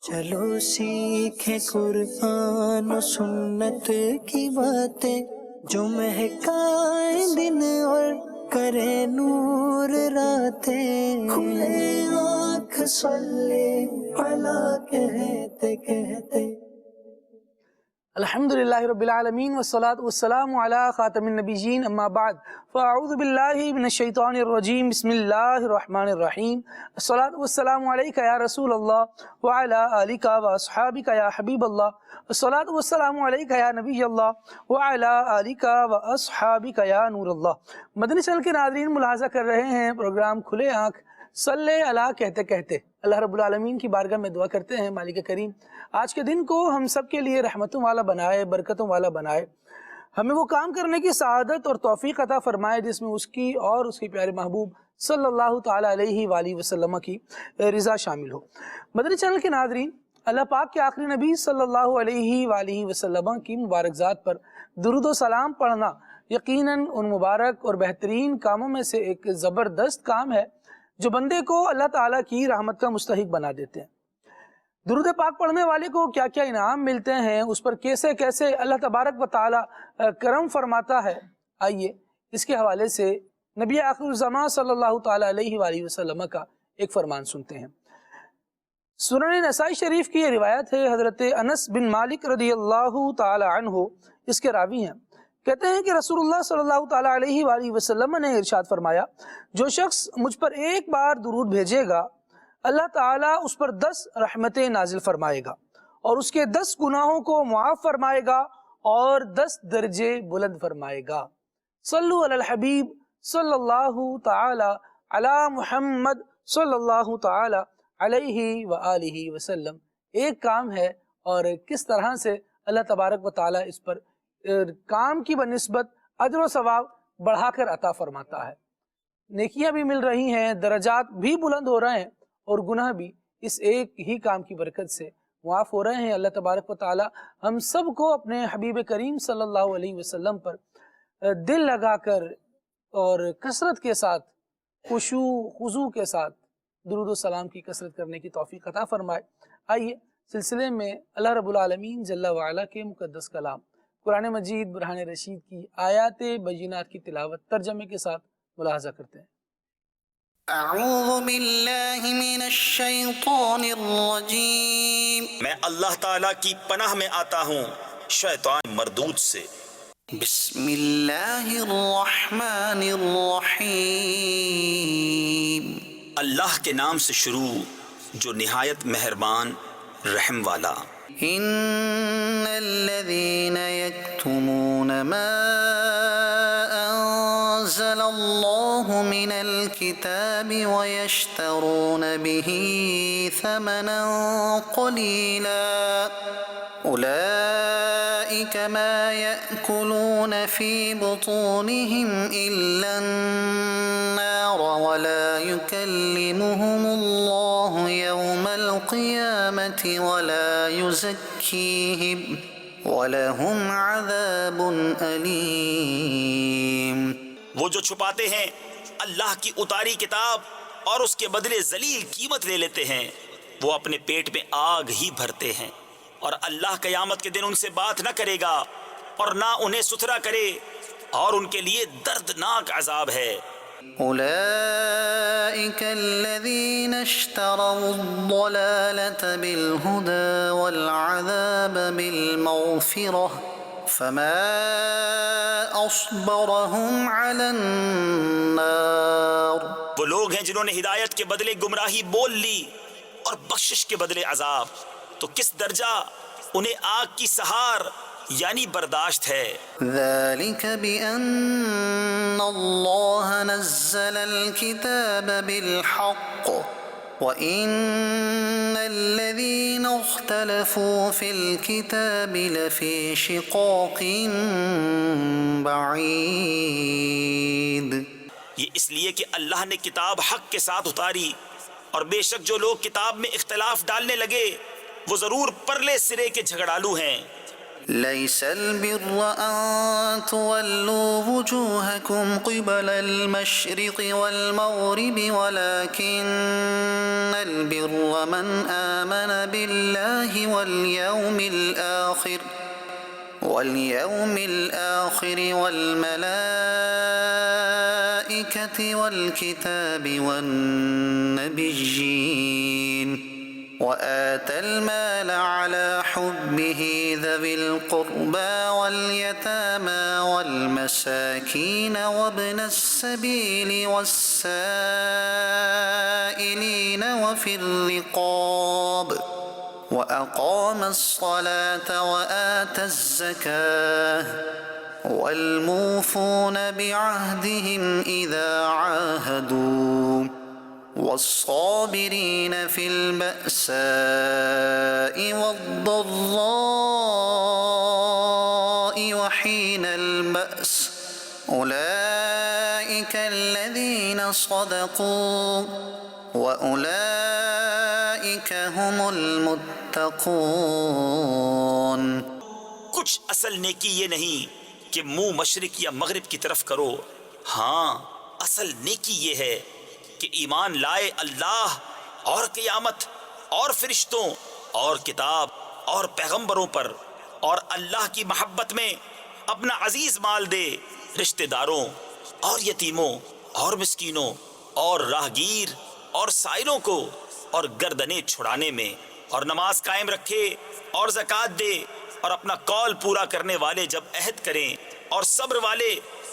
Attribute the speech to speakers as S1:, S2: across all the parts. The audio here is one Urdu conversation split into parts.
S1: چلو سیکھیں قرآن و سنت کی باتیں جو مہکائیں دن اور کرے نور راتیں، کھلے آنکھ صلی علی کہتے کہتے۔
S2: الحمدللہ رب العالمین والصلاة والسلام علی خاتم النبیین، اما بعد فاعوذ باللہ من الشیطان الرجیم، بسم اللہ الرحمن الرحیم۔ الصلاة والسلام علیکہ یا رسول اللہ وعلی آلکہ واصحابکہ یا حبیب اللہ، الصلاة والسلام علیکہ یا نبی اللہ وعلی آلکہ واصحابکہ یا نور اللہ۔ مدنی چینل کے ناظرین ملاحظہ کر رہے ہیں پروگرام کھلے آنکھ صلی علی کہتے کہتے۔ اللہ رب العالمین کی بارگاہ میں دعا کرتے ہیں مالک کریم آج کے دن کو ہم سب کے لیے رحمتوں والا بنائے، برکتوں والا بنائے، ہمیں وہ کام کرنے کی سعادت اور توفیق عطا فرمائے جس میں اس کی اور اس کے پیارے محبوب صلی اللہ تعالیٰ علیہ وآلہ وسلم کی رضا شامل ہو۔ مدنی چینل کے ناظرین، اللہ پاک کے آخری نبی صلی اللہ علیہ وآلہ وسلم کی مبارک ذات پر درود و سلام پڑھنا یقیناً ان مبارک اور بہترین کاموں میں سے ایک زبردست کام ہے جو بندے کو اللہ تعالیٰ کی رحمت کا مستحق بنا دیتے ہیں۔ درود پاک پڑھنے والے کو کیا کیا انعام ملتے ہیں، اس پر کیسے کیسے اللہ تبارک و تعالیٰ کرم فرماتا ہے، آئیے اس کے حوالے سے نبی آخر الزمان صلی اللہ تعالیٰ علیہ وآلہ وسلم کا ایک فرمان سنتے ہیں۔ سنن نسائی شریف کی یہ روایت ہے، حضرت انس بن مالک رضی اللہ تعالیٰ عنہ اس کے راوی ہیں، کہتے ہیں کہ رسول اللہ صلی اللہ تعالیٰ علیہ وآلہ وسلم نے ارشاد فرمایا، جو شخص مجھ پر ایک بار درود بھیجے گا اللہ تعالیٰ اس پر 10 رحمتیں نازل فرمائے گا اور اس کے 10 گناہوں کو معاف فرمائے گا اور 10 درجے بلند فرمائے گا۔ صلو علی الحبیب صلی اللہ تعالیٰ علی محمد صلی اللہ تعالیٰ علیہ وآلہ وسلم۔ ایک کام ہے اور کس طرح سے اللہ تبارک و تعالیٰ اس پر کام کی بنسبت اجر و ثواب بڑھا کر عطا فرماتا ہے، نیکیاں بھی مل رہی ہیں، درجات بھی بلند ہو رہے ہیں اور گناہ بھی اس ایک ہی کام کی برکت سے معاف ہو رہے ہیں۔ اللہ تبارک و تعالی ہم سب کو اپنے حبیب کریم صلی اللہ علیہ وسلم پر دل لگا کر اور کثرت کے ساتھ خشوع خضوع کے ساتھ درود و سلام کی کثرت کرنے کی توفیق عطا فرمائے۔ آئیے سلسلے میں اللہ رب العالمین جل وعلا کے مقدس کلام قرآن مجید برہان رشید کی آیات بینات کی تلاوت ترجمے کے ساتھ ملاحظہ کرتے ہیں۔
S1: اعوذ باللہ من الشیطان الرجیم،
S3: میں اللہ تعالیٰ کی پناہ میں آتا ہوں شیطان مردود سے۔
S1: بسم اللہ الرحمن الرحیم،
S3: اللہ کے نام سے شروع جو نہایت مہربان رحم والا۔
S1: ان الذین یکتمون ما انزل اللہ من الكتاب ویشترون به ثمنا قلیلا اولئک ما یأکلون فی بطونہم الا النار ولا یکلمہم اللہ یوم القیامة ولا یزکیہم وَلَهُمْ عَذَابٌ أَلِيمٌ۔
S3: وہ جو چھپاتے ہیں اللہ کی اتاری کتاب اور اس کے بدلے ذلیل قیمت لے لیتے ہیں، وہ اپنے پیٹ میں آگ ہی بھرتے ہیں، اور اللہ قیامت کے دن ان سے بات نہ کرے گا اور نہ انہیں ستھرا کرے، اور ان کے لیے دردناک عذاب ہے۔
S1: أولئك الذين اشتروا الضلالة بالهدى والعذاب بالمغفرة فما أصبرهم على النار۔
S3: وہ لوگ ہیں جنہوں نے ہدایت کے بدلے گمراہی بول لی اور بخشش کے بدلے عذاب، تو کس درجہ انہیں آگ کی سہار یعنی برداشت ہے۔
S1: ذلك بأن الله نزل الكتاب بالحق وإن الذين اختلفوا في الكتاب لفي شقاق بعيد۔
S3: یہ اس لیے کہ اللہ نے کتاب حق کے ساتھ اتاری، اور بے شک جو لوگ کتاب میں اختلاف ڈالنے لگے وہ ضرور پرلے سرے کے جھگڑالو ہیں۔
S1: ليس البر أن تولوا وجوهكم قبل المشرق والمغرب ولكن البر من آمن بالله واليوم الآخر والملائكة والكتاب والنبيين وآتى المال على حبه ذوي القربى واليتامى والمساكين وابن السبيل والسائلين وفي الرقاب وأقام الصلاة وآتى الزكاة والموفون بعهدهم إذا عاهدوا والصابرين في البأساء والضراء وحين البأس أولئك الذين صدقوا وأولئك هم المتقون.
S3: کچھ اصل نیکی یہ نہیں کہ منہ مشرق یا مغرب کی طرف کرو، ہاں اصل نیکی یہ ہے کہ ایمان لائے اللہ اور قیامت اور فرشتوں اور کتاب اور پیغمبروں پر، اور اللہ کی محبت میں اپنا عزیز مال دے رشتہ داروں اور یتیموں اور مسکینوں اور راہگیر اور سائلوں کو، اور گردنیں چھڑانے میں، اور نماز قائم رکھے اور زکوٰۃ دے، اور اپنا قول پورا کرنے والے جب عہد کریں، اور صبر والے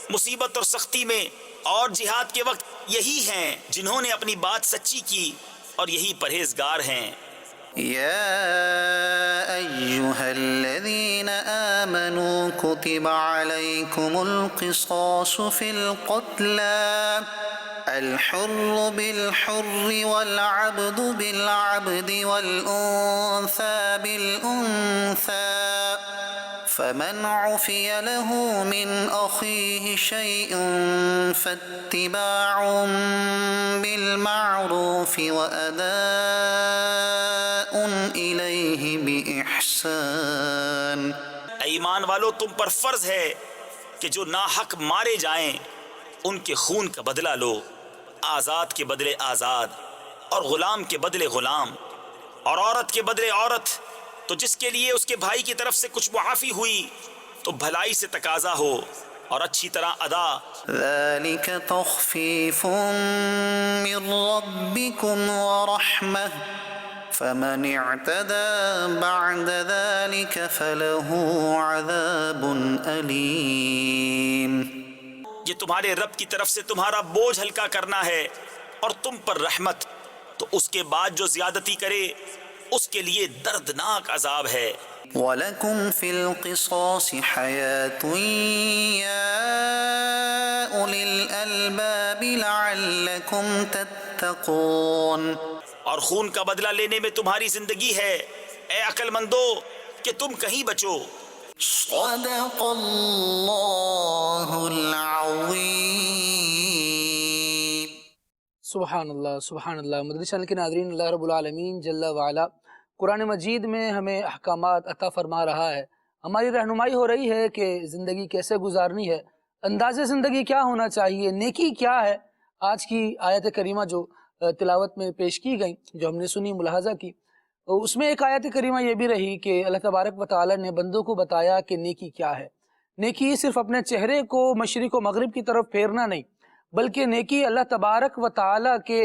S3: مصیبت اور سختی میں اور جہاد کے وقت یہی ہیں جنہوں نے اپنی بات سچی کی، اور یہی پرہیزگار ہیں.
S1: يا أيها الذين آمنوا كتب عليكم القصاص في القتلى الحر بالحر والعبد بالعبد والأنثى بالأنثى فمن عفي له من أخيه شيء فاتباع بالمعروف وأداء إليه بإحسان.
S3: اے ایمان والو، تم پر فرض ہے کہ جو ناحق مارے جائیں ان کے خون کا بدلہ لو، آزاد کے بدلے آزاد، اور غلام کے بدلے غلام، اور عورت کے بدلے عورت. تو جس کے لیے اس کے بھائی کی طرف سے کچھ معافی ہوئی تو بھلائی سے تقاضا ہو اور اچھی طرح ادا.
S1: ذلك تخفيف من ربكم ورحمة فمن اعتدى بعد ذلك فله عذاب أليم.
S3: یہ تمہارے رب کی طرف سے تمہارا بوجھ ہلکا کرنا ہے اور تم پر رحمت، تو اس کے بعد جو زیادتی کرے اس کے لیے دردناک عذاب ہے.
S1: وَلَكُمْ فِي الْقِصَاصِ حَيَاةٌ يَا أُولِي الْأَلْبَابِ لَعَلَّكُمْ تَتَّقُونَ.
S3: اور خون کا بدلہ لینے میں تمہاری زندگی ہے اے عقل مندو کہ تم کہیں بچو.
S1: صدق اللہ العظیم.
S2: سبحان اللہ سبحان اللہ. مدنی چینل کے ناظرین، اللہ رب العالمین جل وعلا قرآن مجید میں ہمیں احکامات عطا فرما رہا ہے، ہماری رہنمائی ہو رہی ہے کہ زندگی کیسے گزارنی ہے، انداز زندگی کیا ہونا چاہیے، نیکی کیا ہے. آج کی آیت کریمہ جو تلاوت میں پیش کی گئی، جو ہم نے سنی، ملاحظہ کی، اس میں ایک آیت کریمہ یہ بھی رہی کہ اللہ تبارک و تعالی نے بندوں کو بتایا کہ نیکی کیا ہے. نیکی صرف اپنے چہرے کو مشرق و مغرب کی طرف پھیرنا نہیں، بلکہ نیکی اللہ تبارک و تعالی کے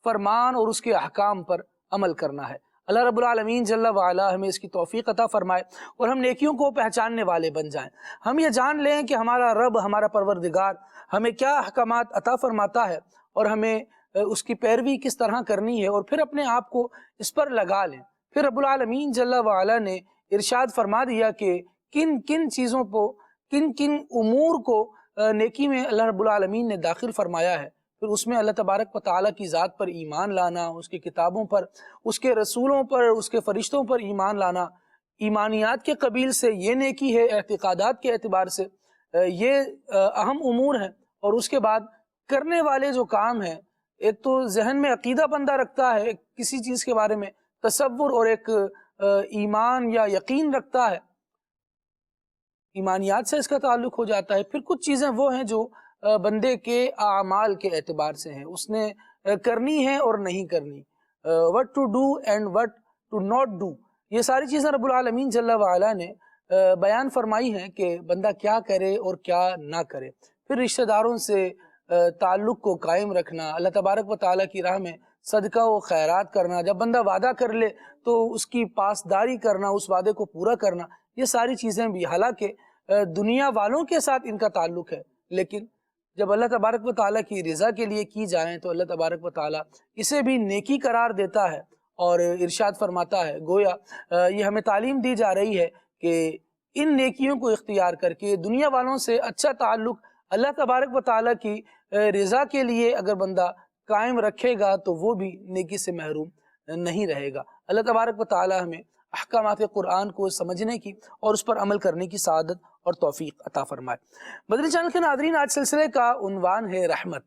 S2: فرمان اور اس کے احکام پر عمل کرنا ہے. اللہ رب العالمین جل وعلا ہمیں اس کی توفیق عطا فرمائے اور ہم نیکیوں کو پہچاننے والے بن جائیں. ہم یہ جان لیں کہ ہمارا رب، ہمارا پروردگار ہمیں کیا احکامات عطا فرماتا ہے اور ہمیں اس کی پیروی کس طرح کرنی ہے، اور پھر اپنے آپ کو اس پر لگا لیں. پھر رب العالمین جل وعلا نے ارشاد فرما دیا کہ کن کن چیزوں کو، کن کن امور کو نیکی میں اللہ رب العالمین نے داخل فرمایا ہے. پھر اس میں اللہ تبارک و تعالیٰ کی ذات پر ایمان لانا، اس کی کتابوں پر، اس کے رسولوں پر، اس کے فرشتوں پر ایمان لانا، ایمانیات کے قبیل سے یہ نیکی ہے، اعتقادات کے اعتبار سے یہ اہم امور ہیں. اور اس کے بعد کرنے والے جو کام ہیں، ایک تو ذہن میں عقیدہ بندہ رکھتا ہے کسی چیز کے بارے میں، تصور اور ایک ایمان یا یقین رکھتا ہے، ایمانیات سے اس کا تعلق ہو جاتا ہے۔ پھر کچھ چیزیں وہ ہیں جو بندے کے اعمال کے اعتبار سے ہیں، اس نے کرنی ہے اور نہیں کرنی، what to do and what to not do، یہ ساری چیزیں رب العالمین جل وعلا نے بیان فرمائی ہیں کہ بندہ کیا کرے اور کیا نہ کرے۔ پھر رشتہ داروں سے تعلق کو قائم رکھنا، اللہ تبارک و تعالیٰ کی راہ میں صدقہ و خیرات کرنا، جب بندہ وعدہ کر لے تو اس کی پاسداری کرنا، اس وعدے کو پورا کرنا، یہ ساری چیزیں بھی حالانکہ دنیا والوں کے ساتھ ان کا تعلق ہے، لیکن جب اللہ تبارک و تعالیٰ کی رضا کے لیے کی جائیں تو اللہ تبارک و تعالیٰ اسے بھی نیکی قرار دیتا ہے اور ارشاد فرماتا ہے۔ گویا یہ ہمیں تعلیم دی جا رہی ہے کہ ان نیکیوں کو اختیار کر کے دنیا والوں سے اچھا تعلق اللہ تبارک و تعالیٰ کی رضا کے لیے اگر بندہ قائم رکھے گا تو وہ بھی نیکی سے محروم نہیں رہے گا۔ اللہ تبارک و تعالیٰ ہمیں احکامات قرآن کو سمجھنے کی اور اس پر عمل کرنے کی سعادت اور توفیق عطا فرمائے۔ مدنی چینل کے ناظرین، آج سلسلے کا عنوان ہے رحمت۔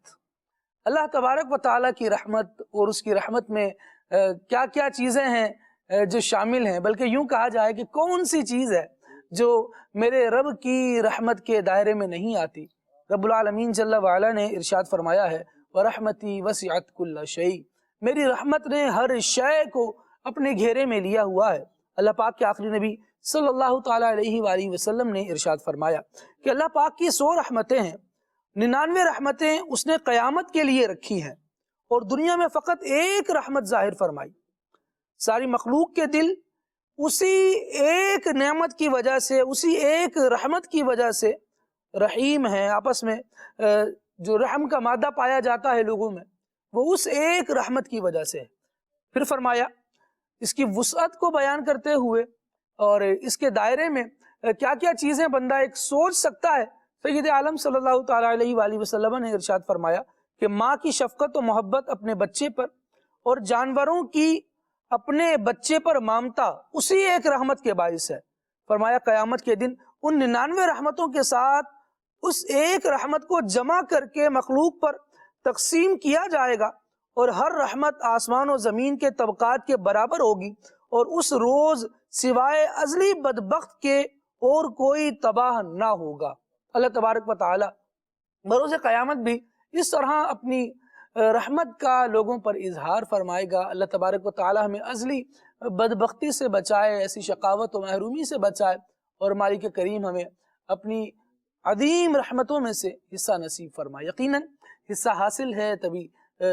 S2: اللہ تبارک و تعالیٰ کی رحمت اور اس کی رحمت میں کیا کیا چیزیں ہیں جو شامل ہیں، بلکہ یوں کہا جائے کہ کون سی چیز ہے جو میرے رب کی رحمت کے دائرے میں نہیں آتی۔ رب العالمین جل وعلا نے ارشاد فرمایا ہے وَرَحْمَتِي وَسِعَتْ كُلَّ شَيْءٍ، میری رحمت نے ہر شے کو اپنے گھیرے میں لیا ہوا ہے۔ اللہ پاک کے آخری نبی صلی اللہ تعالیٰ علیہ وآلہ وسلم نے ارشاد فرمایا کہ اللہ پاک کی 100 رحمتیں ہیں، 99 رحمتیں اس نے قیامت کے لیے رکھی ہیں اور دنیا میں فقط ایک رحمت ظاہر فرمائی۔ ساری مخلوق کے دل اسی ایک نعمت کی وجہ سے، اسی ایک رحمت کی وجہ سے رحیم ہیں، آپس میں جو رحم کا مادہ پایا جاتا ہے لوگوں میں وہ اس ایک رحمت کی وجہ سے ہے۔ پھر فرمایا اس کی وسعت کو بیان کرتے ہوئے اور اس کے دائرے میں کیا کیا چیزیں بندہ ایک سوچ سکتا ہے، سید عالم صلی اللہ تعالیٰ علیہ وآلہ وسلم نے ارشاد فرمایا کہ ماں کی شفقت و محبت اپنے بچے پر اور جانوروں کی اپنے بچے پر مامتا اسی ایک رحمت کے باعث ہے۔ فرمایا قیامت کے دن ان 99 رحمتوں کے ساتھ اس ایک رحمت کو جمع کر کے مخلوق پر تقسیم کیا جائے گا اور ہر رحمت آسمان و زمین کے طبقات کے برابر ہوگی اور اس روز سوائے ازلی بدبخت کے اور کوئی تباہ نہ ہوگا۔ اللہ تبارک و تعالی بروز قیامت بھی اس طرح اپنی رحمت کا لوگوں پر اظہار فرمائے گا۔ اللہ تبارک و تعالی ہمیں ازلی بدبختی سے بچائے، ایسی شقاوت و محرومی سے بچائے اور مالک کریم ہمیں اپنی عظیم رحمتوں میں سے حصہ نصیب فرمائے۔ یقیناً حصہ حاصل ہے تبھی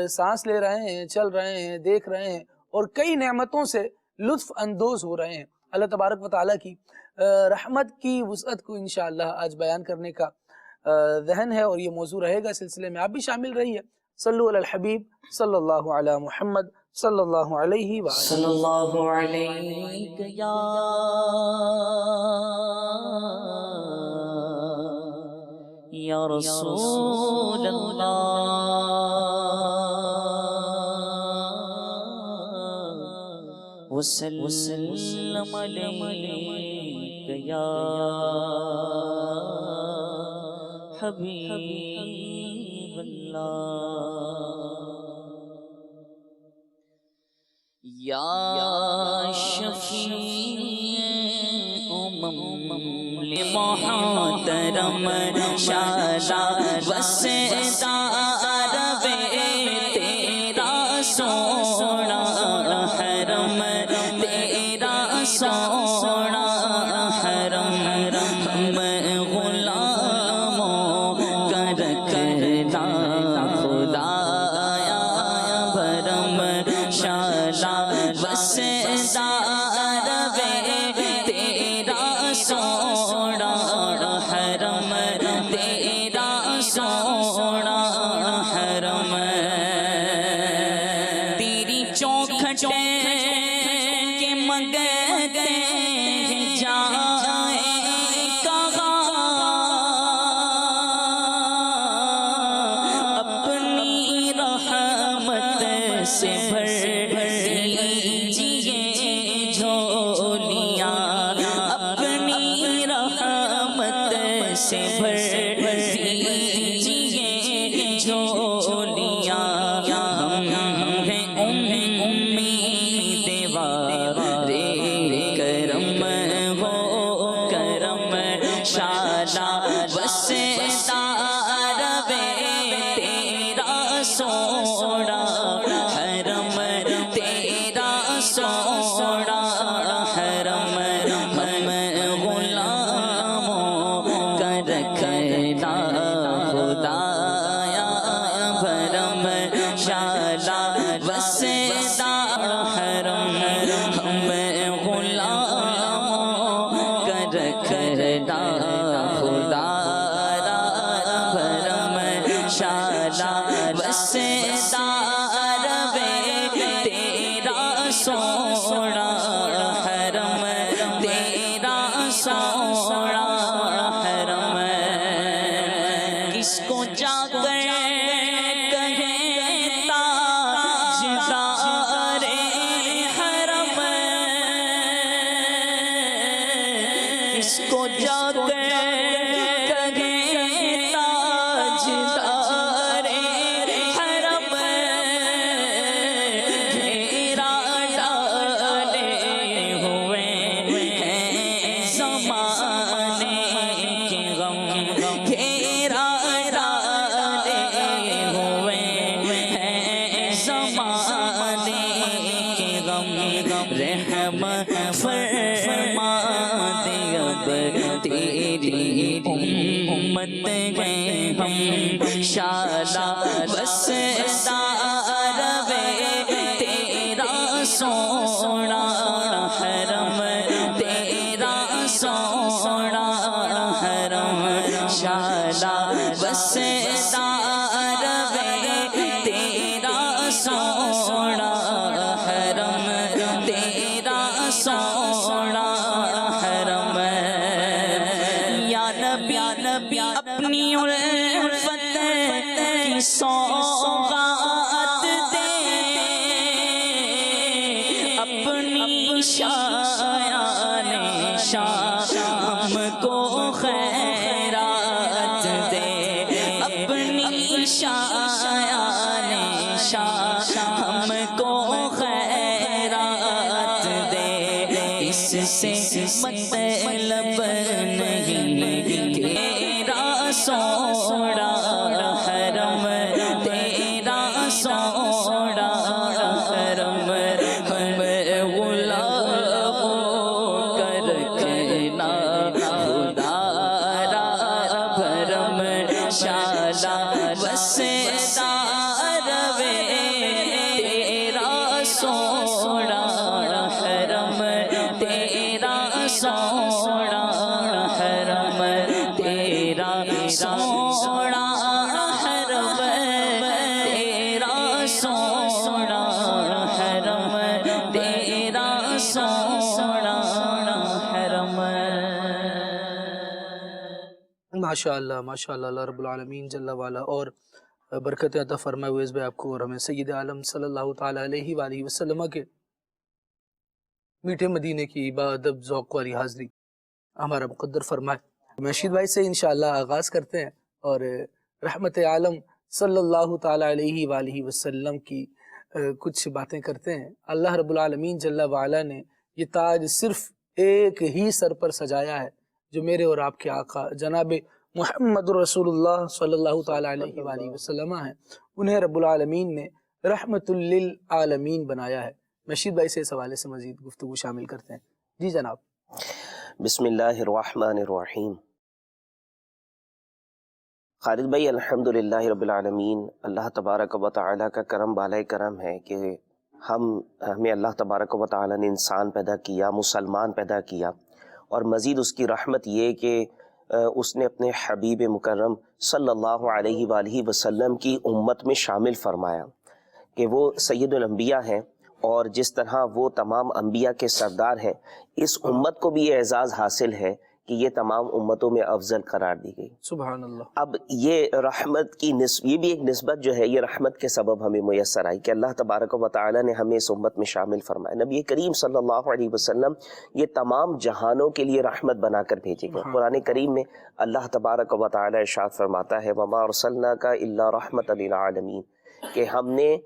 S2: سانس لے رہے ہیں، چل رہے ہیں، دیکھ رہے ہیں اور کئی نعمتوں سے لطف اندوز ہو رہے ہیں۔ اللہ تبارک و تعالیٰ کی رحمت کی وسعت کو انشاءاللہ آج بیان کرنے کا ذہن ہے اور یہ موضوع رہے گا سلسلے میں، آپ بھی شامل رہیے۔ صلو علی الحبیب صلی اللہ علی محمد صلی اللہ علیہ وآلہ
S4: صلی اللہ علیہ یا رسول اللہ وسلم علیک یا حبیب اللہ یا شفیع محترم شالا وسدار تیرا سونا حرم، تیرا سونا حرم، ہم غلاموں کا رکھنا خدایا بھرم شالا وسدار تیرا سونا حرم، تیرا سونا حرم، تیری چوکھٹ کے منگتے جائیں کہاں، اپنی رحمت سے بھر دیجئے جھولیاں، اپنی رحمت سے بھر دیجئے جھولیاں، ہم ہیں امید وارے کرم ہو کرم شاہ سونا حرم کس کو جا کر کہے تاجدار حرم کس کو جا کر کہے تاجدار حرم گھیرا ڈالے ہوئے زمانے کے غم گھیرا ڈالے ہوئے زمانے کے غم رحم فرما دے اب تیری امت ہیں ہم شالا بس تیرا سونا حرم تیرا سونا حرم شالا بس تیرا سونا حرم تیرا سونا حرم یا نبی اپنی الفت کی سوغات دے اپنی شایان شام کو خیرات دے اپنی شایان شام کو خیرات دے اس سے مطلب نہیں تیرا سونا حرم تیرا سونا حرم ہم غلاموں کا رکھنا خدا را بھرم شالا بس تیرا سونا حرم تیرا سونا حرم تیرا سونا حرم تیرا سونا حرم تیرا سونا حرم
S2: ماشاء اللہ اللہ رب العالمین جل وعلا اور برکت عطا فرمائے ہوئے اس بھائی آپ کو اور ہمیں سید عالم صلی اللہ تعالیٰ علیہ وآلہ وسلم کے میٹھے مدینے کی بادب ذوق والی حاضری ہمارا مقدر فرمائے. مشید بھائی سے انشاءاللہ آغاز کرتے ہیں اور رحمت عالم صلی اللہ تعالیٰ علیہ وآلہ وسلم کی کچھ باتیں کرتے ہیں. اللہ رب العالمین جل وعلا نے یہ تاج صرف ایک ہی سر پر سجایا ہے جو میرے اور آپ کے آقا جناب محمد رسول اللہ صلی اللہ تعالیٰ علیہ وآلہ وسلم ہیں. انہیں رب العالمین نے رحمت للعالمین بنایا ہے. مشید بھائی سے اس حوالے سے مزید گفتگو شامل کرتے ہیں. جی جناب.
S5: بسم اللہ الرحمن الرحیم. خالد بھائی الحمدللہ رب العالمین، اللہ تبارک و تعالیٰ کا کرم بالائے کرم ہے کہ ہمیں اللہ تبارک و تعالیٰ نے انسان پیدا کیا، مسلمان پیدا کیا، اور مزید اس کی رحمت یہ کہ اس نے اپنے حبیب مکرم صلی اللہ علیہ وآلہ وسلم کی امت میں شامل فرمایا کہ وہ سید الانبیاء ہیں، اور جس طرح وہ تمام انبیاء کے سردار ہیں، اس امت کو بھی یہ اعزاز حاصل ہے کہ یہ تمام امتوں میں افضل قرار دی گئی.
S2: سبحان اللہ.
S5: اب یہ رحمت کی یہ بھی ایک نسبت جو ہے یہ رحمت کے سبب ہمیں میسر آئی کہ اللہ تبارک و تعالیٰ نے ہمیں اس امت میں شامل فرمایا. نبی کریم صلی اللہ علیہ وسلم یہ تمام جہانوں کے لیے رحمت بنا کر بھیجے گئے. قرآن کریم میں اللہ تبارک و تعالیٰ ارشاد فرماتا ہے وَمَا أَرْسَلْنَاكَ إِلَّا رَحْمَةً لِلْعَالَمِينَ، کہ ہم نے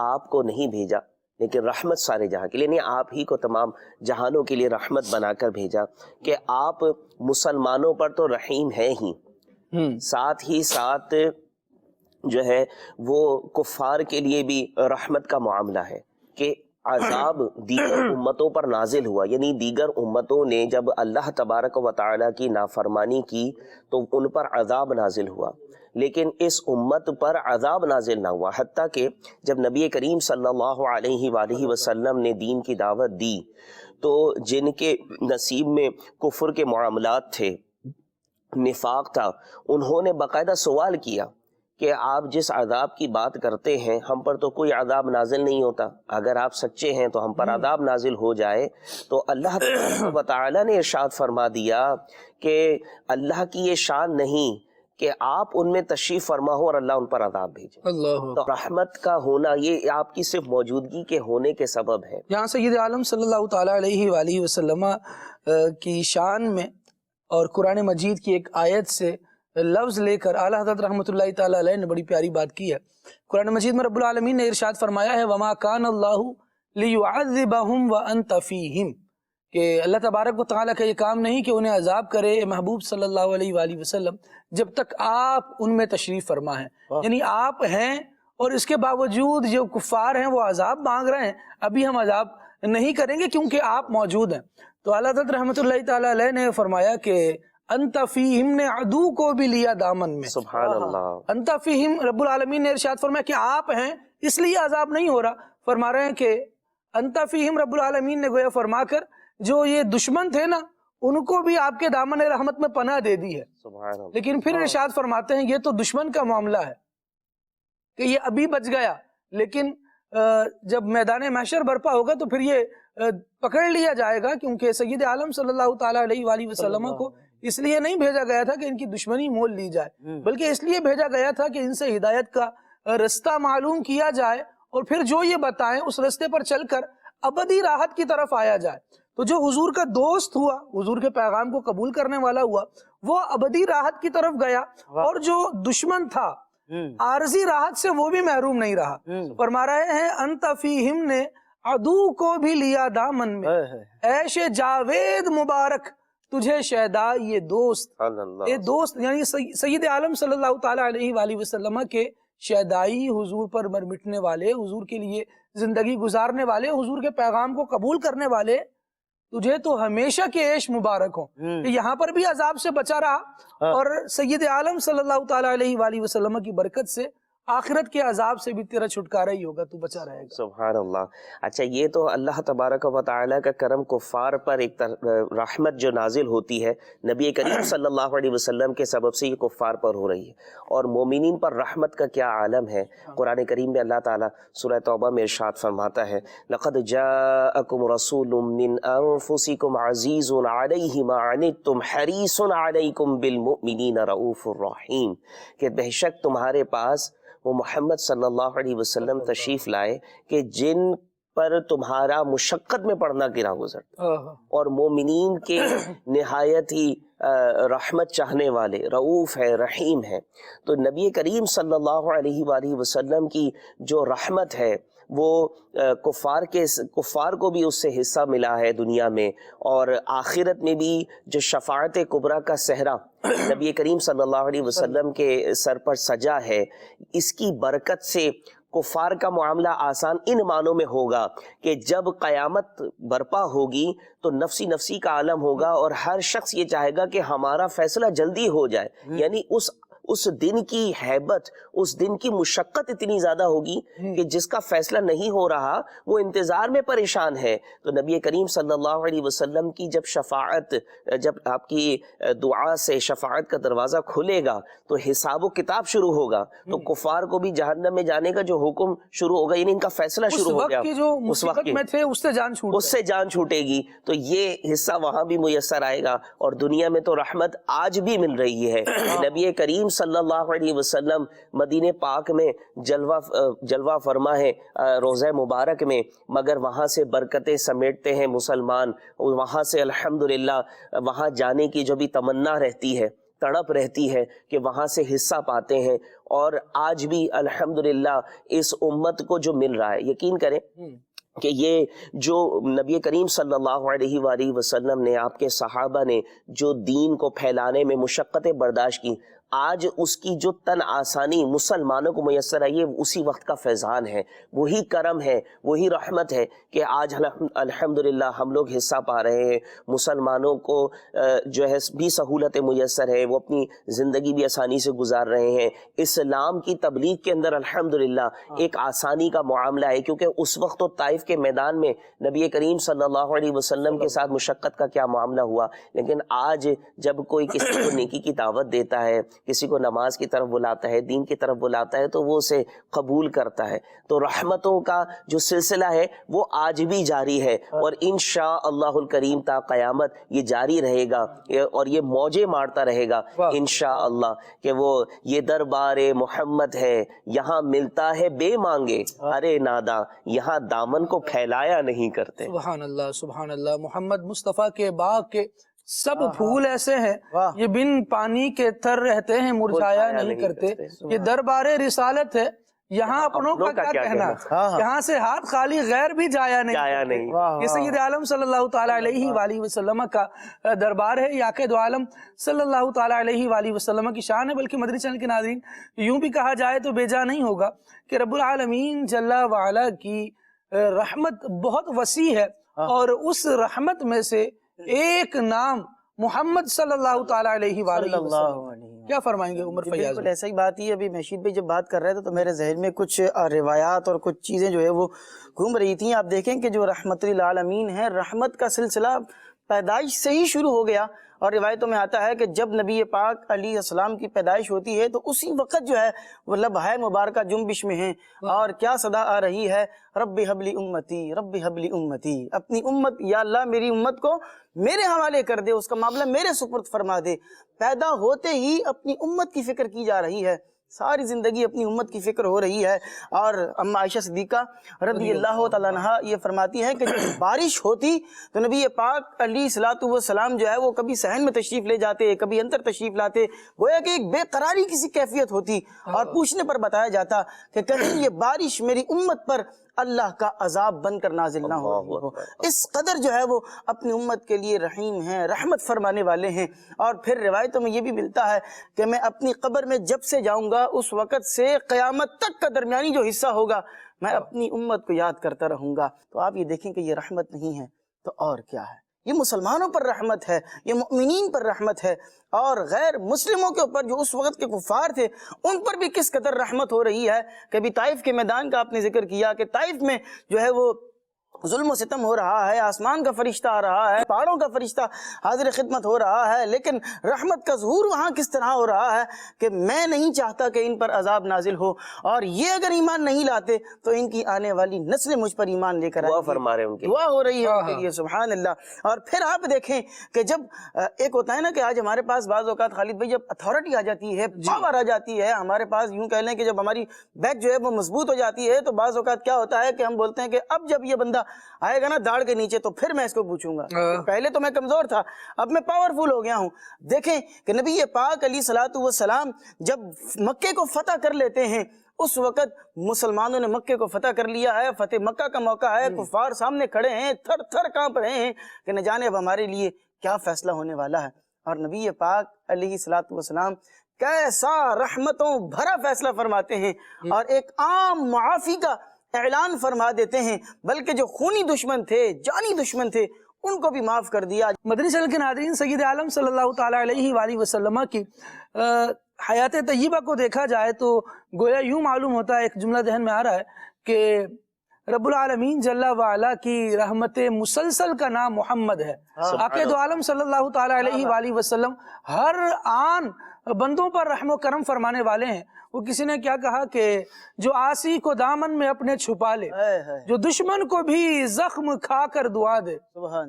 S5: آپ کو نہیں بھیجا لیکن رحمت سارے جہاں کے لیے، یعنی آپ ہی کو تمام جہانوں کے لیے رحمت بنا کر بھیجا کہ آپ مسلمانوں پر تو رحیم ہیں ہی، ساتھ ہی ساتھ جو ہے وہ کفار کے لیے بھی رحمت کا معاملہ ہے کہ عذاب دیگر امتوں پر نازل ہوا، یعنی دیگر امتوں نے جب اللہ تبارک و تعالیٰ کی نافرمانی کی تو ان پر عذاب نازل ہوا، لیکن اس امت پر عذاب نازل نہ ہوا. حتیٰ کہ جب نبی کریم صلی اللہ علیہ وآلہ وسلم نے دین کی دعوت دی تو جن کے نصیب میں کفر کے معاملات تھے، نفاق تھا، انہوں نے باقاعدہ سوال کیا کہ آپ جس عذاب کی بات کرتے ہیں ہم پر تو کوئی عذاب نازل نہیں ہوتا، اگر آپ سچے ہیں تو ہم پر عذاب نازل ہو جائے۔ تو اللہ تبارک و تعالی نے ارشاد فرما دیا کہ اللہ کی یہ شان نہیں کہ آپ ان میں تشریف فرما ہو اور اللہ ان پر عذاب بھیجے۔
S2: اللہ
S5: تو رحمت کا ہونا یہ آپ کی صرف موجودگی کے ہونے کے سبب ہے۔
S2: یہاں سید عالم صلی اللہ تعالیٰ علیہ وآلہ وسلم کی شان میں اور قرآن مجید کی ایک آیت سے لفظ لے کر اعلیٰ حضرت رحمۃ اللہ تعالیٰ علیہ نے بڑی پیاری بات کی ہے۔ قرآن مجید میں رب العالمین نے ارشاد فرمایا ہے وَمَا كَانَ اللَّهُ لِيُعَذِّبَهُمْ وَأَنْتَ فِيهِمْ، کہ اللہ تبارک و تعالیٰ کا یہ کام نہیں کہ انہیں عذاب کرے اے محبوب صلی اللہ علیہ وآلہ وسلم جب تک آپ ان میں تشریف فرما ہیں، یعنی آپ ہیں اور اس کے باوجود جو کفار ہیں وہ عذاب مانگ رہے ہیں، ابھی ہم عذاب نہیں کریں گے کیونکہ آپ موجود ہیں۔ تو اعلیٰ حضرت رحمۃ اللہ تعالیٰ علیہ نے فرمایا کہ انت فیہم نے عدو کو بھی لیا دامن میں،
S5: سبحان اللہ۔
S2: انت فیہم، رب العالمین نے ارشاد فرمایا کہ آپ ہیں اس لیے عذاب نہیں ہو رہا، فرما رہے ہیں کہ انت فیہم، رب العالمین نے گویا فرما کر جو یہ دشمن تھے نا ان کو بھی آپ کے دامن رحمت میں پناہ دے دی ہے۔
S5: سبحان اللہ۔
S2: لیکن پھر ارشاد فرماتے ہیں یہ تو دشمن کا معاملہ ہے کہ یہ ابھی بچ گیا، لیکن جب میدان محشر برپا ہوگا تو پھر یہ پکڑ لیا جائے گا، کیونکہ سید عالم صلی اللہ تعالیٰ علیہ وآلہ وسلم کو اس لیے نہیں بھیجا گیا تھا کہ ان کی دشمنی مول لی جائے، بلکہ اس لیے بھیجا گیا تھا کہ ان سے ہدایت کا رستہ معلوم کیا جائے اور پھر جو یہ بتائیں اس رستے پر چل کر ابدی راحت کی طرف آیا جائے۔ تو جو حضور کا دوست ہوا، حضور کے پیغام کو قبول کرنے والا ہوا، وہ ابدی راحت کی طرف گیا، اور جو دشمن تھا عارضی راحت سے وہ بھی محروم نہیں رہا۔ فرما رہے ہیں انت فیہم نے عدو کو بھی لیا دامن میں، عیش جاوید مبارک تجھے شیدا یہ دوست، یہ دوست یعنی سید عالم صلی اللہ تعالیٰ علیہ وآلہ وسلم کے شیدائی، حضور پر مر مٹنے والے، حضور کے لیے زندگی گزارنے والے، حضور کے پیغام کو قبول کرنے والے، تجھے تو ہمیشہ کے عیش مبارک ہوں، کہ یہاں پر بھی عذاب سے بچا رہا اور سید عالم صلی اللہ تعالیٰ علیہ وآلہ وسلم کی برکت سے آخرت کے عذاب سے بھی تیرا چھٹکارا ہی ہوگا، تو بچا رہے گا۔
S5: سبحان اللہ۔ اچھا، یہ تو اللہ تبارک و تعالیٰ کا کرم، کفار پر ایک رحمت جو نازل ہوتی ہے نبی کریم صلی اللہ علیہ وسلم کے سبب سے، یہ کفار پر ہو رہی ہے، اور مومنین پر رحمت کا کیا عالم ہے۔ قرآن کریم میں اللہ تعالیٰ سورہ توبہ میں ارشاد فرماتا ہے لَقَدْ جَاءَكُمْ رَسُولٌ مِّنْ أَنفُسِكُمْ عَزِيزٌ عَلَيْهِ مَا عَنِتُّمْ حَرِيصٌ عَلَيْكُمْ بِالْمُؤْمِنِينَ رَءُوفٌ رَحِيمٌ، کہ بے شک تمہارے پاس وہ محمد صلی اللہ علیہ وسلم تشریف لائے کہ جن پر تمہارا مشقت میں پڑنا گرا گزرتا، اور مومنین کے نہایت ہی رحمت چاہنے والے، رعوف ہے، رحیم ہے۔ تو نبی کریم صلی اللہ علیہ وآلہ وسلم کی جو رحمت ہے وہ کفار کو بھی اس سے حصہ ملا ہے دنیا میں، اور آخرت میں بھی جو شفاعت کبریٰ کا صحرا نبی کریم صلی اللہ علیہ وسلم کے سر پر سجا ہے، اس کی برکت سے کفار کا معاملہ آسان ان معنوں میں ہوگا کہ جب قیامت برپا ہوگی تو نفسی نفسی کا عالم ہوگا، اور ہر شخص یہ چاہے گا کہ ہمارا فیصلہ جلدی ہو جائے، یعنی اس دن کی ہیبت، اس دن کی مشقت اتنی زیادہ ہوگی کہ جس کا فیصلہ نہیں ہو رہا وہ انتظار میں پریشان ہے۔ تو نبی کریم صلی اللہ علیہ وسلم کی جب شفاعت، جب آپ کی دعا سے شفاعت کا دروازہ کھلے گا تو حساب و کتاب شروع ہوگا، تو کفار کو بھی جہنم میں جانے کا جو حکم شروع ہوگا، یعنی ان کا فیصلہ شروع ہو گیا،
S2: اس وقت میں تھے اس سے جان
S5: چھوٹے گی، تو یہ حصہ وہاں بھی میسر آئے گا۔ اور دنیا میں تو رحمت آج بھی مل رہی ہے۔ نبی کریم صلی اللہ علیہ وسلم مدینہ پاک میں جلوہ فرما ہے روضہ مبارک میں، مگر وہاں سے برکتیں سمیٹتے ہیں مسلمان، وہاں سے الحمدللہ وہاں جانے کی جو بھی تمنا رہتی ہے، تڑپ رہتی ہے کہ وہاں سے حصہ پاتے ہیں، اور آج بھی الحمدللہ اس امت کو جو مل رہا ہے، یقین کریں کہ یہ جو نبی کریم صلی اللہ علیہ وآلہ وسلم نے، آپ کے صحابہ نے جو دین کو پھیلانے میں مشقتیں برداشت کی، آج اس کی جو تن آسانی مسلمانوں کو میسر آئی ہے، اسی وقت کا فیضان ہے، وہی کرم ہے، وہی رحمت ہے کہ آج الحمدللہ ہم لوگ حصہ پا رہے ہیں، مسلمانوں کو جو ہے بھی سہولتیں میسر ہے، وہ اپنی زندگی بھی آسانی سے گزار رہے ہیں۔ اسلام کی تبلیغ کے اندر الحمدللہ ایک آسانی کا معاملہ ہے، کیونکہ اس وقت تو طائف کے میدان میں نبی کریم صلی اللہ علیہ وسلم کے ساتھ مشقت کا کیا معاملہ ہوا، لیکن آج جب کوئی کسی کو نیکی کی دعوت دیتا ہے، کسی کو نماز کی طرف بلاتا ہے، دین کی طرف بلاتا ہے تو وہ اسے قبول کرتا ہے۔ تو رحمتوں کا جو سلسلہ ہے وہ آج بھی جاری ہے، اور انشاءاللہ الکریم تا قیامت یہ جاری رہے گا، اور یہ موجیں مارتا رہے گا انشاءاللہ، کہ وہ یہ دربار محمد ہے، یہاں ملتا ہے بے مانگے، ارے ناداں یہاں دامن کو پھیلایا نہیں کرتے۔
S2: سبحان اللہ، سبحان اللہ۔ محمد مصطفیٰ کے باغ کے سب پھول ایسے ہیں، یہ بن پانی کے تر رہتے ہیں، مرجھایا نہیں کرتے۔ یہ دربار رسالت ہے، یہاں اپنوں کا کیا کہنا، یہاں سے ہاتھ خالی غیر بھی جایا نہیں۔ یہ سید عالم صلی اللہ تعالیٰ علیہ وآلہ وسلم کا دربار ہے، یہ عاقد عالم صلی اللہ تعالیٰ علیہ وآلہ وسلم کی شان ہے۔ بلکہ مدنی چینل کے ناظرین، یوں بھی کہا جائے تو بے جا نہیں ہوگا کہ رب العالمین جل وعلا کی رحمت بہت وسیع ہے، اور اس رحمت میں سے ایک نام محمد صلی اللہ تعالیٰ علیہ وآلہ وسلم۔ کیا فرمائیں گے عمر فیاض؟
S6: بالکل ایسا ہی بات ہی ہے۔ ابھی محشید بھائی جب بات کر رہے تھے تو میرے ذہن میں کچھ روایات اور کچھ چیزیں جو ہے وہ گھوم رہی تھیں۔ آپ دیکھیں کہ جو رحمت للعالمین ہے، رحمت کا سلسلہ پیدائش سے ہی شروع ہو گیا، اور روایتوں میں آتا ہے کہ جب نبی پاک علیہ السلام کی پیدائش ہوتی ہے تو اسی وقت جو ہے وہ لبہائے مبارکہ جنبش میں ہیں، اور کیا صدا آ رہی ہے، رب حب لی امتی، رب حب لی امتی، اپنی امت، یا اللہ میری امت کو میرے حوالے کر دے، اس کا معاملہ میرے سپرد فرما دے۔ پیدا ہوتے ہی اپنی امت کی فکر کی جا رہی ہے، ساری زندگی اپنی امت کی فکر ہو رہی ہے۔ اور اما عائشہ صدیقہ رضی اللہ تعالیٰ عنہ یہ فرماتی ہیں کہ جب بارش ہوتی تو نبی پاک علیہ الصلوۃ والسلام جو ہے وہ کبھی صحن میں تشریف لے جاتے، کبھی اندر تشریف لاتے، گویا کہ ایک بے قراری کسی کیفیت ہوتی، اور پوچھنے پر بتایا جاتا کہ کہیں یہ بارش میری امت پر اللہ کا عذاب بن کر نازل نہ ہو۔ اس قدر جو ہے وہ اپنی امت کے لیے رحیم ہیں، رحمت فرمانے والے ہیں۔ اور پھر روایتوں میں یہ بھی ملتا ہے کہ میں اپنی قبر میں جب سے جاؤں گا اس وقت سے قیامت تک کا درمیانی جو حصہ ہوگا میں اپنی امت کو یاد کرتا رہوں گا۔ تو آپ یہ دیکھیں کہ یہ رحمت نہیں ہے تو اور کیا ہے؟ یہ مسلمانوں پر رحمت ہے، یہ مؤمنین پر رحمت ہے، اور غیر مسلموں کے اوپر جو اس وقت کے کفار تھے ان پر بھی کس قدر رحمت ہو رہی ہے۔ کبھی طائف کے میدان کا آپ نے ذکر کیا کہ طائف میں جو ہے وہ ظلم و ستم ہو رہا ہے، آسمان کا فرشتہ آ رہا ہے، پہاڑوں کا فرشتہ حاضر خدمت ہو رہا ہے، لیکن رحمت کا ظہور وہاں کس طرح ہو رہا ہے کہ میں نہیں چاہتا کہ ان پر عذاب نازل ہو، اور یہ اگر ایمان نہیں لاتے تو ان کی آنے والی نسلیں مجھ پر ایمان لے کر آئیں گی۔
S5: دعا فرما رہے ہیں،
S6: دعا ہو رہی ہے ان کے لیے، سبحان اللہ۔ اور پھر آپ دیکھیں کہ جب ایک ہوتا ہے نا کہ آج ہمارے پاس بعض اوقات خالد بھائی جب اتھارٹی آ جاتی ہے، پاور آ جاتی ہے ہمارے پاس، یوں کہہ لیں کہ جب ہماری بیک جو ہے وہ مضبوط ہو جاتی ہے، تو بعض اوقات کیا ہوتا ہے کہ ہم بولتے ہیں کہ اب جب یہ بندہ آئے گا نا داڑھ کے نیچے تو پھر میں اس کو پوچھوں گا، پہلے تو میں کمزور تھا اب میں پاورفل ہو گیا ہوں۔ دیکھیں کہ نبی پاک علیہ الصلوۃ والسلام جب مکے کو فتح کر لیتے ہیں، اس وقت مسلمانوں نے مکے کو فتح کر لیا ہے، فتح مکہ کا موقع ہے، کفار سامنے کھڑے ہیں، تھر تھر کانپ رہے ہیں کہ نہ جانے اب ہمارے لیے کیا فیصلہ ہونے والا ہے۔ اور نبی پاک علیہ الصلوۃ والسلام کیسا رحمتوں بھرا فیصلہ فرماتے ہیں، اور ایک عام معافی کا اعلان فرما دیتے ہیں، بلکہ جو خونی دشمن تھے، جانی دشمن تھے، ان کو بھی معاف کر دیا۔
S2: مدنی چینل کے ناظرین، سید عالم صلی اللہ تعالیٰ علیہ وآلہ وسلم کی حیات طیبہ کو دیکھا جائے تو گویا یوں معلوم ہوتا ہے، ایک جملہ ذہن میں آ رہا ہے کہ رب العالمین جل وعلا کی رحمت مسلسل کا نام محمد ہے۔ عاقد عالم صلی اللہ تعالیٰ علیہ وآلہ وسلم ہر آن بندوں پر رحم و کرم فرمانے والے ہیں۔ وہ کسی نے کیا کہا کہ جو عاصی کو دامن میں اپنے چھپا لے، جو دشمن کو بھی زخم کھا کر دعا دے،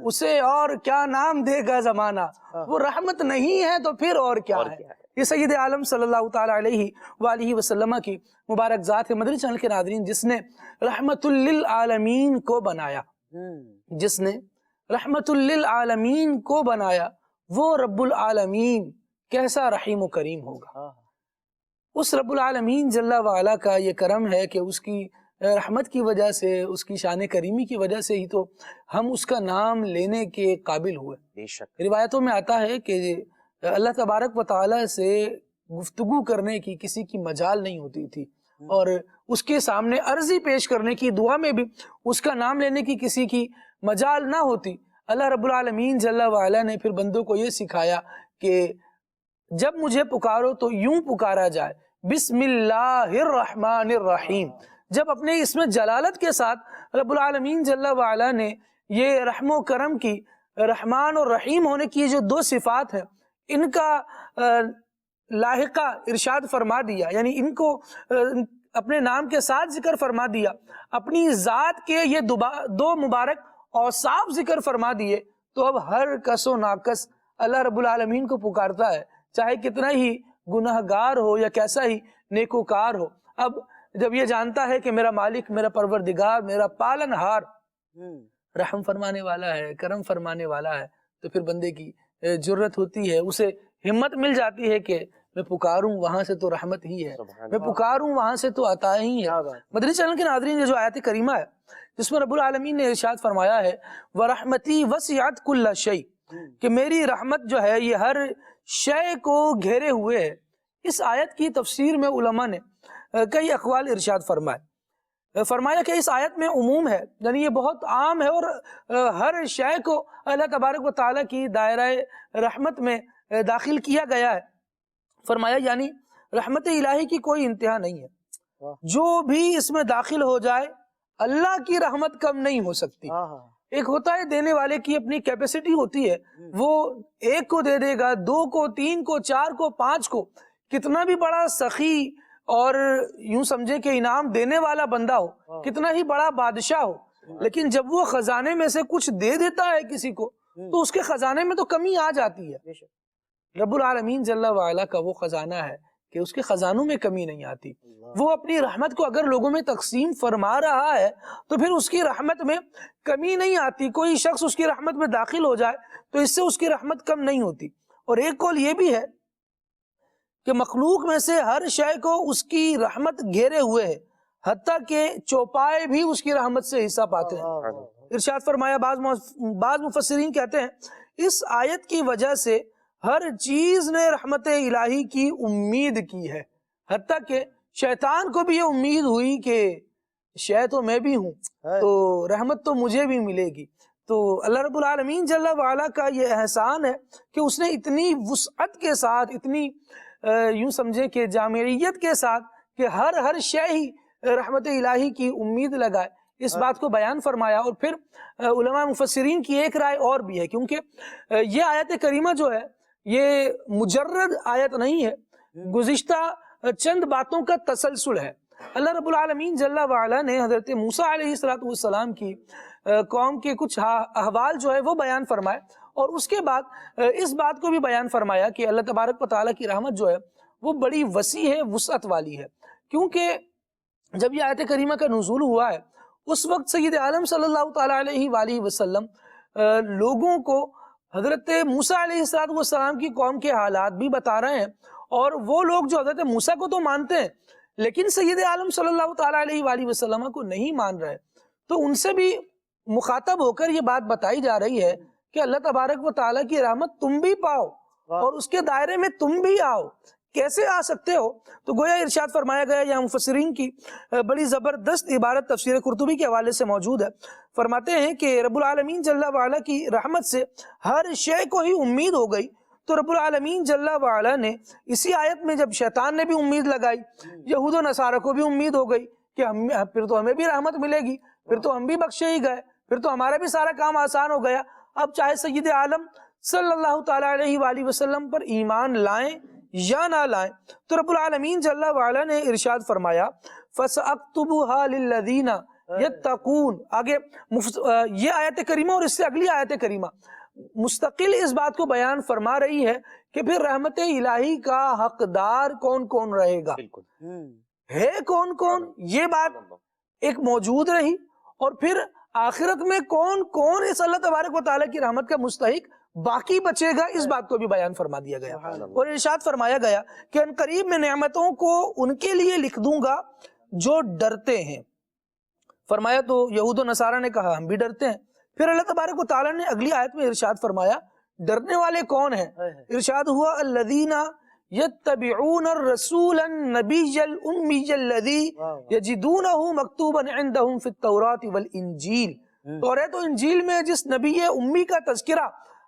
S2: اسے اور کیا نام دے گا زمانہ۔ وہ رحمت نہیں ہے تو پھر اور کیا ہے؟ یہ سید عالم صلی اللہ تعالیٰ علیہ وآلہ وسلم کی مبارک ذات ہے۔ مدنی چینل کے ناظرین، جس نے رحمت للعالمین کو بنایا، جس نے رحمت للعالمین کو بنایا، وہ رب العالمین کیسا رحیم و کریم ہوگا۔ اس رب العالمین جل وعلا کا یہ کرم ہے کہ اس کی رحمت کی وجہ سے، اس کی شان کریمی کی وجہ سے ہی تو ہم اس کا نام لینے کے قابل ہوئے۔
S5: بے شک
S2: روایتوں میں آتا ہے کہ اللہ تبارک و تعالیٰ سے گفتگو کرنے کی کسی کی مجال نہیں ہوتی تھی، اور اس کے سامنے عرضی پیش کرنے کی، دعا میں بھی اس کا نام لینے کی کسی کی مجال نہ ہوتی۔ اللہ رب العالمین جل وعلا نے پھر بندوں کو یہ سکھایا کہ جب مجھے پکارو تو یوں پکارا جائے، بسم اللہ الرحمن الرحیم۔ جب اپنے اسم جلالت کے ساتھ رب العالمین جل وعلا نے یہ رحم و کرم کی، رحمان اور رحیم ہونے کی جو دو صفات ہیں، ان کا لاحقہ ارشاد فرما دیا، یعنی ان کو اپنے نام کے ساتھ ذکر فرما دیا، اپنی ذات کے یہ دو مبارک اوصاف ذکر فرما دیے، تو اب ہر کس و ناکس اللہ رب العالمین کو پکارتا ہے، چاہے کتنا ہی گناہ گار ہو یا کیسا ہی نیکوکار ہو۔ اب جب یہ جانتا ہے کہ میرا مالک، میرا پروردگار، میرا پالن ہار رحم فرمانے والا ہے، کرم فرمانے والا ہے، تو پھر بندے کی جرت ہوتی ہے، اسے ہمت مل جاتی ہے کہ میں پکاروں وہاں سے تو رحمت ہی ہے، میں پکاروں وہاں سے تو عطا ہی ہے۔ مدنی چینل کے ناظرین، یہ جو آیت کریمہ ہے جس میں رب العالمین نے ارشاد فرمایا ہے وَرَحْمَتِي وَسِعَتْ كُلَّ شَيْءٍ، کہ میری رحمت جو ہے یہ ہر شے کو گھیرے ہوئے ہے، اس آیت کی تفسیر میں علماء نے کئی اقوال ارشاد فرمایا کہ اس آیت میں عموم ہے، یعنی یہ بہت عام ہے اور ہر شے کو اللہ تبارک و تعالیٰ کی دائرہ رحمت میں داخل کیا گیا ہے۔ فرمایا یعنی رحمت الہی کی کوئی انتہا نہیں ہے، جو بھی اس میں داخل ہو جائے اللہ کی رحمت کم نہیں ہو سکتی۔ ایک ہوتا ہے دینے والے کی اپنی کیپیسٹی ہوتی ہے، وہ ایک کو دے دے گا، دو کو، تین کو، چار کو، پانچ کو، کتنا بھی بڑا سخی اور یوں سمجھے کہ انعام دینے والا بندہ ہو، کتنا ہی بڑا بادشاہ ہو، لیکن جب وہ خزانے میں سے کچھ دے دیتا ہے کسی کو تو اس کے خزانے میں تو کمی آ جاتی ہے۔ رب العالمین جل وعلا کا وہ خزانہ ہے کہ اس کے خزانوں میں کمی نہیں آتی۔ وہ اپنی رحمت کو اگر لوگوں میں تقسیم فرما رہا ہے تو پھر اس کی رحمت میں کمی نہیں آتی۔ کوئی شخص اس کی رحمت میں داخل ہو جائے تو اس سے اس کی رحمت کم نہیں ہوتی۔ اور ایک قول یہ بھی ہے کہ مخلوق میں سے ہر شے کو اس کی رحمت گھیرے ہوئے ہے، حتیٰ کہ چوپائے بھی اس کی رحمت سے حصہ پاتے ہیں۔ ارشاد فرمایا، بعض مفسرین کہتے ہیں اس آیت کی وجہ سے ہر چیز نے رحمت الہی کی امید کی ہے، حتیٰ کہ شیطان کو بھی یہ امید ہوئی کہ شے تو میں بھی ہوں تو رحمت تو مجھے بھی ملے گی۔ تو اللہ رب العالمین جل وعلا کا یہ احسان ہے کہ اس نے اتنی وسعت کے ساتھ، اتنی یوں سمجھے کہ جامعیت کے ساتھ کہ ہر شے ہی رحمت الہی کی امید لگائے، اس بات کو بیان فرمایا۔ اور پھر علماء مفسرین کی ایک رائے اور بھی ہے، کیونکہ یہ آیت کریمہ جو ہے یہ مجرد آیت نہیں ہے، گزشتہ چند باتوں کا تسلسل ہے۔ اللہ رب العالمین جل وعلا نے حضرت موسیٰ علیہ السلام کی قوم کے کچھ احوال جو ہے وہ بیان فرمائے، اور اس کے بعد اس بات کو بھی بیان فرمایا کہ اللہ تبارک و تعالیٰ کی رحمت جو ہے وہ بڑی وسیع ہے، وسعت والی ہے۔ کیونکہ جب یہ آیت کریمہ کا نزول ہوا ہے اس وقت سید عالم صلی اللہ تعالیٰ علیہ وآلہ وسلم لوگوں کو حضرت موسیٰ علیہ السلام کی قوم کے حالات بھی بتا رہے ہیں، اور وہ لوگ جو حضرت موسیٰ کو تو مانتے ہیں لیکن سید عالم صلی اللہ تعالیٰ علیہ وآلہ وسلم کو نہیں مان رہے، تو ان سے بھی مخاطب ہو کر یہ بات بتائی جا رہی ہے کہ اللہ تبارک و تعالیٰ کی رحمت تم بھی پاؤ اور اس کے دائرے میں تم بھی آؤ۔ کیسے آ سکتے ہو؟ تو گویا ارشاد فرمایا گیا، یہاں مفسرین کی بڑی زبردست عبارت تفسیر قرطبی کے حوالے سے موجود ہے۔ فرماتے ہیں کہ رب العالمین جل وعلا کی رحمت سے ہر شے کو ہی امید ہو گئی، تو رب العالمین جل وعلا نے اسی آیت میں جب شیطان نے بھی امید لگائی، یہود و نصارہ کو بھی امید ہو گئی کہ پھر تو ہمیں بھی رحمت ملے گی، پھر تو ہم بھی بخشے ہی گئے، پھر تو ہمارا بھی سارا کام آسان ہو گیا، اب چاہے سید عالم صلی اللہ تعالیٰ علیہ وآلہ وسلم پر ایمان لائیں یا نہ لائیں۔ تو رب العالمین جل وعلا نے ارشاد فرمایا فَسَأَكْتُبُهَا لِلَّذِينَ يَتَّقُونَ۔ آگے یہ آیت کریمہ اور اس سے اگلی آیت کریمہ مستقل اس بات کو بیان فرما رہی ہے کہ پھر رحمت الہی کا حقدار کون کون رہے گا، ہے کون کون، یہ بات ایک موجود رہی، اور پھر آخرت میں کون کون اس اللہ تبارک و تعالیٰ کی رحمت کا مستحق باقی بچے گا، اس بات کو بھی بیان فرما دیا گیا۔ اور ارشاد فرمایا گیا کہ ان قریب میں نعمتوں کو ان کے لیے لکھ دوں گا جو ڈرتے ہیں۔ فرمایا تو یہود و نصارہ نے کہا ہم بھی ڈرتے ہیں۔ پھر اللہ تبارک و تعالیٰ نے اگلی آیت میں ارشاد فرمایا ڈرنے والے کون ہیں؟ ارشاد ہوا الذین یتبعون الرسول النبی الامی الذی یجدونہ مکتوبا عندہم فی التوراۃ والانجیل۔ توریت و انجیل میں جس نبی امی کا تذکرہ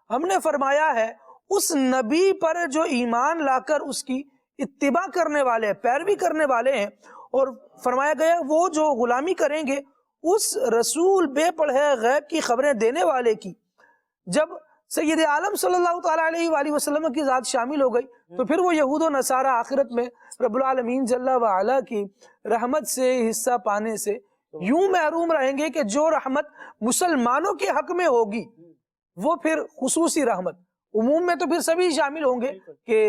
S2: ہم نے فرمایا ہے، اس نبی پر جو ایمان لا کر اس کی اتباع کرنے والے، پیروی کرنے والے ہیں، اور فرمایا گیا وہ جو غلامی کریں گے اس رسول بے پڑھے غیب کی خبریں دینے والے کی، جب سید عالم صلی اللہ تعالیٰ علیہ وآلہ وسلم کی ذات شامل ہو گئی تو پھر وہ یہود و نصارہ آخرت میں رب العالمین جل وعلا کی رحمت سے حصہ پانے سے یوں محروم رہیں گے کہ جو رحمت مسلمانوں کے حق میں ہوگی وہ پھر خصوصی رحمت، عموم میں تو پھر سبھی شامل ہوں گے کہ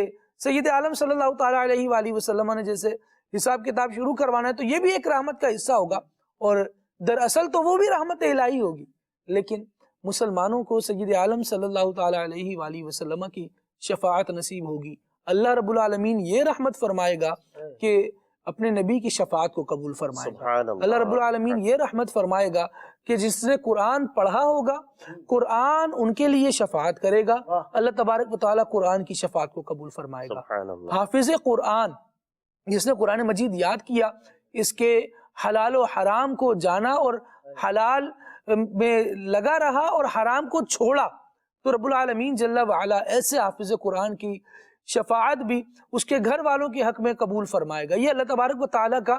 S2: سید عالم صلی اللہ تعالیٰ علیہ وآلہ وسلم نے جیسے حساب کتاب شروع کروانا ہے تو یہ بھی ایک رحمت کا حصہ ہوگا، اور دراصل تو وہ بھی رحمت الہی ہوگی، لیکن مسلمانوں کو سید عالم صلی اللہ تعالیٰ علیہ وآلہ وسلم کی شفاعت نصیب ہوگی۔ اللہ رب العالمین یہ رحمت فرمائے گا کہ اپنے نبی کی شفاعت کو قبول فرمائے گا۔ اللہ رب العالمین یہ رحمت فرمائے گا کہ جس نے قرآن پڑھا ہوگا قرآن ان کے لیے شفاعت کرے گا، اللہ تبارک و تعالیٰ قرآن کی شفاعت کو قبول فرمائے گا۔ حافظ قرآن جس نے قرآن مجید یاد کیا، اس کے حلال و حرام کو جانا اور حلال میں لگا رہا اور حرام کو چھوڑا، تو رب العالمین جل وعلا ایسے حافظ قرآن کی شفاعت بھی اس کے گھر والوں کے حق میں قبول فرمائے گا۔ یہ اللہ تبارک و تعالیٰ کا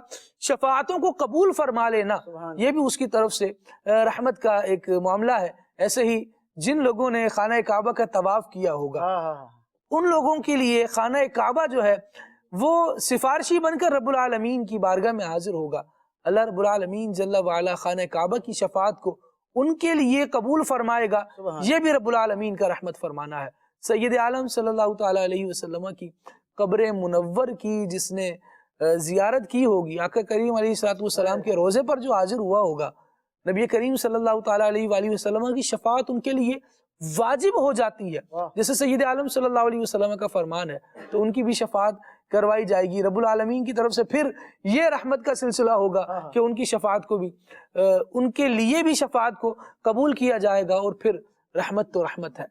S2: شفاعتوں کو قبول فرما لینا یہ بھی اس کی طرف سے رحمت کا ایک معاملہ ہے۔ ایسے ہی جن لوگوں نے خانہ کعبہ کا طواف کیا ہوگا ان لوگوں کے لیے خانہ کعبہ جو ہے وہ سفارشی بن کر رب العالمین کی بارگاہ میں حاضر ہوگا۔ اللہ رب العالمین جل وعلا خانہ کعبہ کی شفاعت کو ان کے لیے قبول فرمائے گا، یہ بھی رب العالمین کا رحمت فرمانا ہے۔ سید عالم صلی اللہ تعالیٰ علیہ وسلم کی قبر منور کی جس نے زیارت کی ہوگی، آقا کریم علیہ السلام کے روزے پر جو حاضر ہوا ہوگا، نبی کریم صلی اللہ تعالیٰ علیہ وآلہ وسلم کی شفاعت ان کے لیے واجب ہو جاتی ہے، جیسے سید عالم صلی اللہ علیہ وسلم کا فرمان ہے، تو ان کی بھی شفاعت کروائی جائے گی۔ رب العالمین کی طرف سے پھر یہ رحمت کا سلسلہ ہوگا کہ ان کی شفاعت کو بھی ان کے لیے بھی شفاعت کو قبول کیا جائے گا۔ اور پھر رحمت تو رحمت ہے،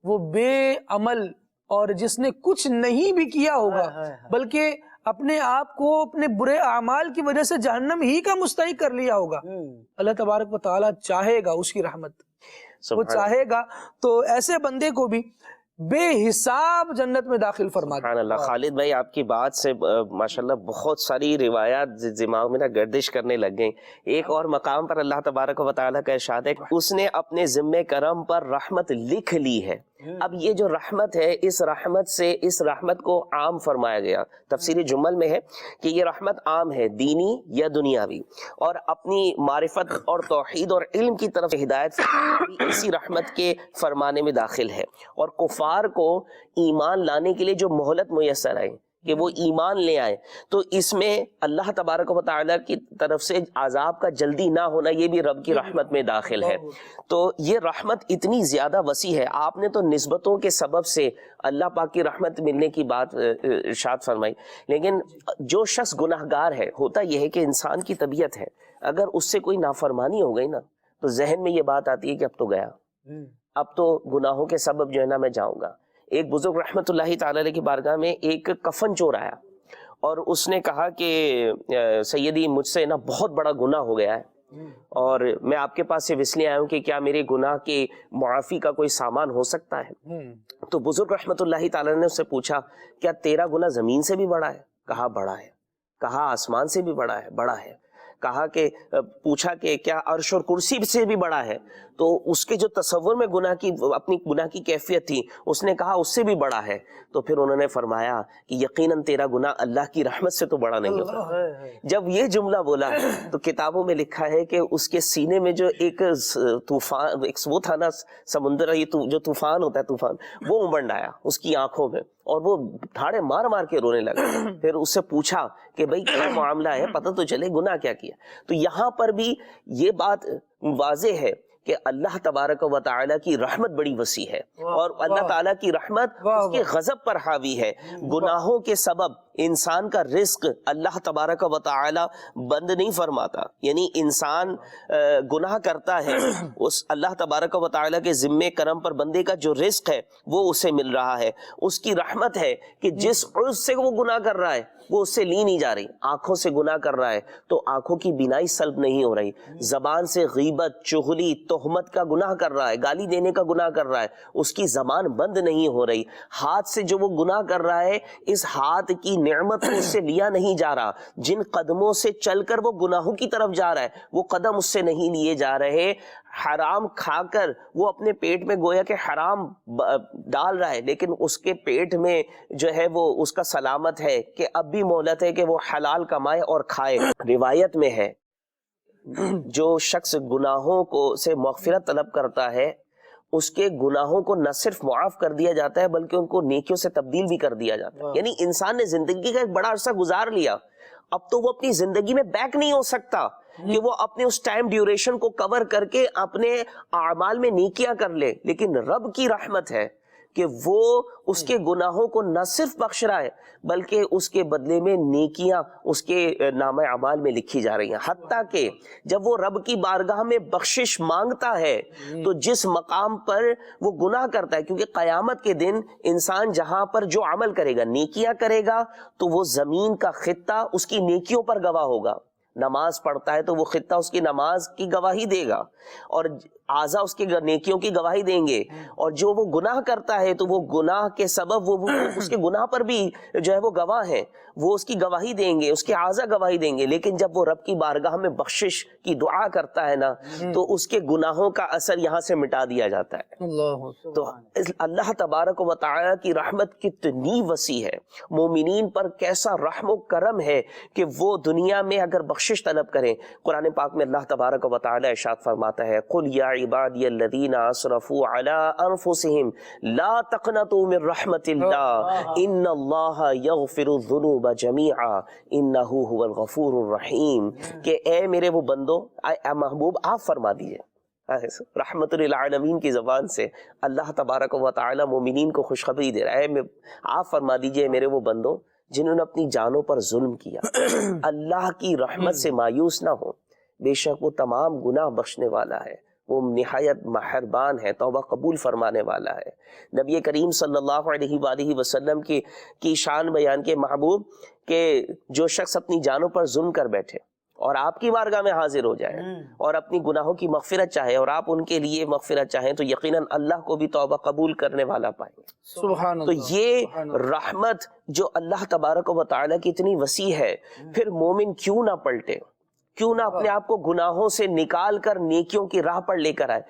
S2: وہ بے عمل اور جس نے کچھ نہیں بھی کیا ہوگا بلکہ اپنے آپ کو اپنے برے اعمال کی وجہ سے جہنم ہی کا مستحق کر لیا ہوگا، اللہ تبارک و تعالیٰ چاہے گا اس کی رحمت، وہ چاہے گا تو ایسے بندے کو بھی بے حساب جنت میں داخل فرما دے۔
S5: سبحان اللہ۔ خالد بھائی آپ کی بات سے ماشاءاللہ بہت ساری روایات دماغ میں نا گردش کرنے لگ گئیں۔ ایک اور مقام پر اللہ تبارک و تعالیٰ کا ارشاد ہے کہ اس نے اپنے ذمہ کرم پر رحمت لکھ لی ہے۔ اب یہ جو رحمت ہے اس رحمت کو عام فرمایا گیا۔ تفسیر جمل میں ہے کہ یہ رحمت عام ہے، دینی یا دنیاوی، اور اپنی معرفت اور توحید اور علم کی طرف ہدایت بھی اسی رحمت کے فرمانے میں داخل ہے۔ اور کفار کو ایمان لانے کے لیے جو مہلت میسر آئی کہ وہ ایمان لے آئے، تو اس میں اللہ تبارک و تعالیٰ کی طرف سے عذاب کا جلدی نہ ہونا یہ بھی رب کی رحمت میں داخل ہے۔ تو یہ رحمت اتنی زیادہ وسیع ہے۔ آپ نے تو نسبتوں کے سبب سے اللہ پاک کی رحمت ملنے کی بات ارشاد فرمائی، لیکن جو شخص گناہگار ہے، ہوتا یہ ہے کہ انسان کی طبیعت ہے، اگر اس سے کوئی نافرمانی ہو گئی نا تو ذہن میں یہ بات آتی ہے کہ اب تو گیا، اب تو گناہوں کے سبب جو ہے نا میں جاؤں گا۔ ایک بزرگ رحمت اللہ تعالی علیہ کی بارگاہ میں ایک کفن چور آیا اور اس نے کہا کہ سیدی مجھ سے نا بہت بڑا گناہ ہو گیا ہے اور میں آپ کے پاس سے اس لیے آیا ہوں کہ کیا میرے گناہ کے معافی کا کوئی سامان ہو سکتا ہے؟ تو بزرگ رحمت اللہ تعالی نے اس سے پوچھا کیا تیرا گناہ زمین سے بھی بڑا ہے؟ کہا بڑا ہے۔ کہا آسمان سے بھی بڑا ہے؟ بڑا ہے۔ کہا کہ پوچھا کہ کیا عرش اور کرسی سے بھی بڑا ہے؟ تو اس کے جو تصور میں اپنی گناہ کی کیفیت تھی اس نے کہا اس سے بھی بڑا ہے۔ تو پھر انہوں نے فرمایا کہ یقیناً تیرا گناہ اللہ کی رحمت سے تو بڑا نہیں ہوگا۔ جب یہ جملہ بولا تو کتابوں میں لکھا ہے کہ اس کے سینے میں جو ایک طوفان، وہ تھا نا سمندر، جو طوفان ہوتا ہے طوفان، وہ امنڈ آیا اس کی آنکھوں میں اور وہ دھاڑے مار مار کے رونے لگا۔ پھر اس سے پوچھا کہ بھائی کیا معاملہ ہے، پتہ تو چلے گناہ کیا کیا۔ تو یہاں پر بھی یہ بات واضح ہے کہ اللہ تبارک و تعالیٰ کی رحمت بڑی وسیع ہے اور اللہ تعالیٰ کی رحمت اس کے غضب پر حاوی ہے۔ گناہوں کے سبب انسان کا رزق اللہ تبارک و تعالیٰ بند نہیں فرماتا، یعنی انسان گناہ کرتا ہے، اس اللہ تبارک و تعالیٰ کے ذمہ کرم پر بندے کا جو رزق ہے وہ اسے مل رہا ہے۔ اس کی رحمت ہے کہ جس عرض سے وہ گناہ کر رہا ہے وہ اس سے لی نہیں جا رہی۔ آنکھوں سے گناہ کر رہا ہے تو آنکھوں کی بینائی سلب نہیں ہو رہی، زبان سے غیبت، چغلی، تہمت کا گناہ کر رہا ہے، گالی دینے کا گناہ کر رہا ہے، اس کی زبان بند نہیں ہو رہی، ہاتھ سے جو وہ گناہ کر رہا ہے اس ہاتھ کی نعمت کو اس سے لیا نہیں جا رہا، جن قدموں سے چل کر وہ گناہوں کی طرف جا رہا ہے وہ قدم اس سے نہیں لیے جا رہے، حرام کھا کر وہ اپنے پیٹ میں گویا کہ حرام ڈال رہا ہے، لیکن اس کے پیٹ میں جو ہے وہ اس کا سلامت ہے کہ اب بھی مہلت ہے کہ وہ حلال کمائے اور کھائے۔ روایت میں ہے جو شخص گناہوں کو سے مغفرت طلب کرتا ہے اس کے گناہوں کو نہ صرف معاف کر دیا جاتا ہے بلکہ ان کو نیکیوں سے تبدیل بھی کر دیا جاتا ہے۔ یعنی انسان نے زندگی کا ایک بڑا عرصہ گزار لیا، اب تو وہ اپنی زندگی میں بیک نہیں ہو سکتا کہ وہ اپنے اس ٹائم ڈیوریشن کو کور کر کے اپنے اعمال میں نیکیاں کر لے، لیکن رب کی رحمت ہے کہ وہ اس کے گناہوں کو نہ صرف بخش رہا ہے بلکہ اس کے بدلے میں نیکیاں اس کے نامہ اعمال میں لکھی جا رہی ہیں، حتیٰ کہ جب وہ رب کی بارگاہ میں بخشش مانگتا ہے تو جس مقام پر وہ گناہ کرتا ہے، کیونکہ قیامت کے دن انسان جہاں پر جو عمل کرے گا، نیکیاں کرے گا تو وہ زمین کا خطہ اس کی نیکیوں پر گواہ ہوگا، نماز پڑھتا ہے تو وہ خطہ اس کی نماز کی گواہی دے گا اور اعضاء اس کی نیکیوں کی گواہی دیں گے، اور جو وہ گناہ کرتا ہے تو وہ گناہ کے سبب وہ اس کے گناہ پر بھی جو ہے وہ گواہ ہیں، وہ اس کی گواہی دیں گے، اس کے اعضاء گواہی دیں گے، لیکن جب وہ رب کی بارگاہ میں بخشش کی دعا کرتا ہے نا تو اس کے گناہوں کا اثر یہاں سے مٹا دیا جاتا ہے۔ تو اللہ تبارک و تعالی کی رحمت کتنی وسیع ہے، مومنین پر کیسا رحم و کرم ہے کہ وہ دنیا میں اگر بخشش طلب کریں۔ قرآن پاک میں اللہ تبارک و تعالی ارشاد فرماتا ہے قل یا عبادی الذین اسرفوا علی انفسہم لا تقنطوا من رحمت اللہ ان اللہ یغفر الذنوب جمیعا انہ هو الغفور الرحیم، کہ اے میرے وہ بندو، اے محبوب آپ فرما دیجئے، رحمت للعالمین کی زبان سے اللہ تبارک و تعالی مومنین کو خوشخبری دے رہا ہے، آپ فرما دیجئے میرے وہ بندو جنہوں نے اپنی جانوں پر ظلم کیا اللہ کی رحمت سے مایوس نہ ہو، بے شک وہ تمام گناہ بخشنے والا ہے، وہ نہایت مہربان ہے، توبہ قبول فرمانے والا ہے۔ نبی کریم صلی اللہ علیہ وآلہ وسلم کی شان بیان کے محبوب کہ جو شخص اپنی جانوں پر ظلم کر بیٹھے اور آپ کی بارگاہ میں حاضر ہو جائے اور اپنی گناہوں کی مغفرت چاہے اور آپ ان کے لیے مغفرت چاہیں تو یقیناً اللہ کو بھی توبہ قبول کرنے والا پائیں گے۔
S2: سبحان
S5: تو
S2: اللہ،
S5: یہ رحمت جو اللہ تبارک و تعالیٰ کی اتنی وسیع ہے، پھر مومن کیوں نہ پلٹے، کیوں نہ اپنے آپ کو گناہوں سے نکال کر نیکیوں کی راہ پر لے کر آئے۔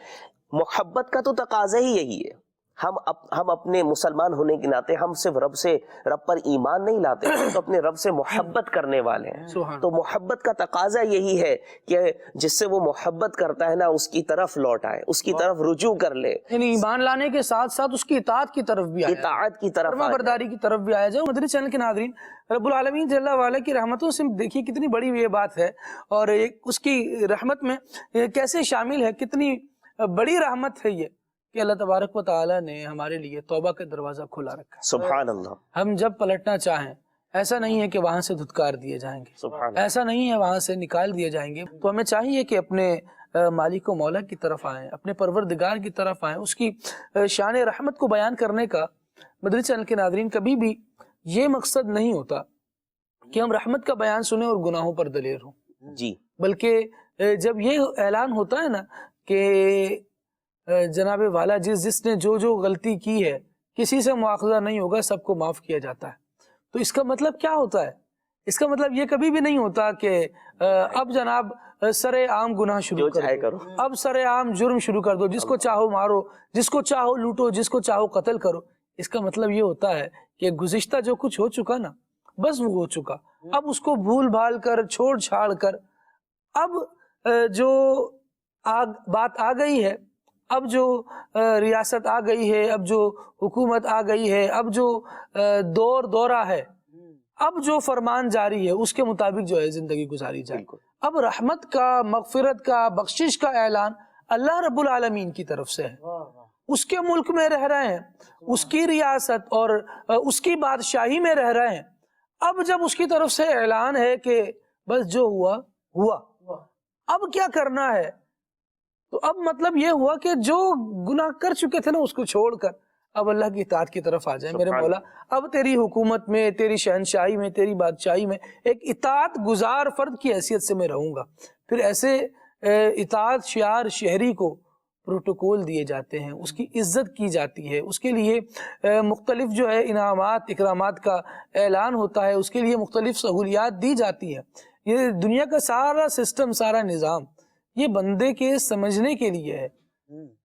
S5: محبت کا تو تقاضا ہی یہی ہے، ہم اپنے مسلمان ہونے کے ناطے ہم صرف رب پر ایمان نہیں لاتے، تو اپنے رب سے محبت کرنے والے ہیں، تو محبت کا تقاضا یہی ہے کہ جس سے وہ محبت کرتا ہے نا اس کی طرف لوٹ آئے، اس کی طرف رجوع کر لے،
S2: یعنی ایمان لانے کے ساتھ ساتھ اس کی اطاعت کی طرف بھی آیا،
S5: اطاعت کی طرف
S2: فرما برداری کی طرف بھی آیا جائے۔ مدنی چینل کے ناظرین، رب العالمین جل وعلا کی رحمتوں سے دیکھیے کتنی بڑی یہ بات ہے، اور اس کی رحمت میں کیسے شامل ہے، کتنی بڑی رحمت ہے یہ کہ اللہ تبارک و تعالی نے ہمارے لیے توبہ کا دروازہ کھلا رکھا ہے۔
S5: سبحان اللہ۔
S2: ہم جب پلٹنا چاہیں ایسا نہیں ہے کہ وہاں سے دھتکار دیے جائیں گے،
S5: سبحان اللہ۔
S2: ایسا نہیں ہے وہاں سے نکال دیے جائیں گے، تو ہمیں چاہیے کہ اپنے مالک و مولا کی طرف آئیں، اپنے پروردگار کی طرف آئیں۔ اس کی شان رحمت کو بیان کرنے کا مدنی چینل کے ناظرین کبھی بھی یہ مقصد نہیں ہوتا کہ ہم رحمت کا بیان سنیں اور گناہوں پر دلیر ہوں،
S5: جی،
S2: بلکہ جب یہ اعلان ہوتا ہے نا کہ جناب والا جس نے جو غلطی کی ہے کسی سے مواخذہ نہیں ہوگا، سب کو معاف کیا جاتا ہے، تو اس کا مطلب کیا ہوتا ہے؟ اس کا مطلب یہ کبھی بھی نہیں ہوتا کہ اب جناب سر عام گناہ شروع کرو، اب سر عام جرم شروع کر دو، جس کو چاہو مارو، جس کو چاہو لوٹو، جس کو چاہو قتل کرو۔ اس کا مطلب یہ ہوتا ہے کہ گزشتہ جو کچھ ہو چکا نا بس وہ ہو چکا، اب اس کو بھول بھال کر چھوڑ چھاڑ کر اب جو بات آ گئی ہے، اب جو ریاست آ گئی ہے، اب جو حکومت آ گئی ہے، اب جو دورہ ہے، اب جو فرمان جاری ہے اس کے مطابق جو ہے زندگی گزاری جائے۔ اب رحمت کا، مغفرت کا، بخشش کا اعلان اللہ رب العالمین کی طرف سے ہے، اس کے ملک میں رہ رہے ہیں، اس کی ریاست اور اس کی بادشاہی میں رہ رہے ہیں۔ اب جب اس کی طرف سے اعلان ہے کہ بس جو ہوا ہوا، اب کیا کرنا ہے، تو اب مطلب یہ ہوا کہ جو گناہ کر چکے تھے نا اس کو چھوڑ کر اب اللہ کی اطاعت کی طرف آ جائیں۔ میرے مولا اب تیری حکومت میں، تیری شہنشاہی میں، تیری بادشاہی میں ایک اطاعت گزار فرد کی حیثیت سے میں رہوں گا۔ پھر ایسے اطاعت شعار شہری کو پروٹوکول دیے جاتے ہیں، اس کی عزت کی جاتی ہے، اس کے لیے مختلف جو ہے انعامات اکرامات کا اعلان ہوتا ہے، اس کے لیے مختلف سہولیات دی جاتی ہیں۔ یہ دنیا کا سارا سسٹم، سارا نظام یہ بندے کے سمجھنے کے لیے ہے،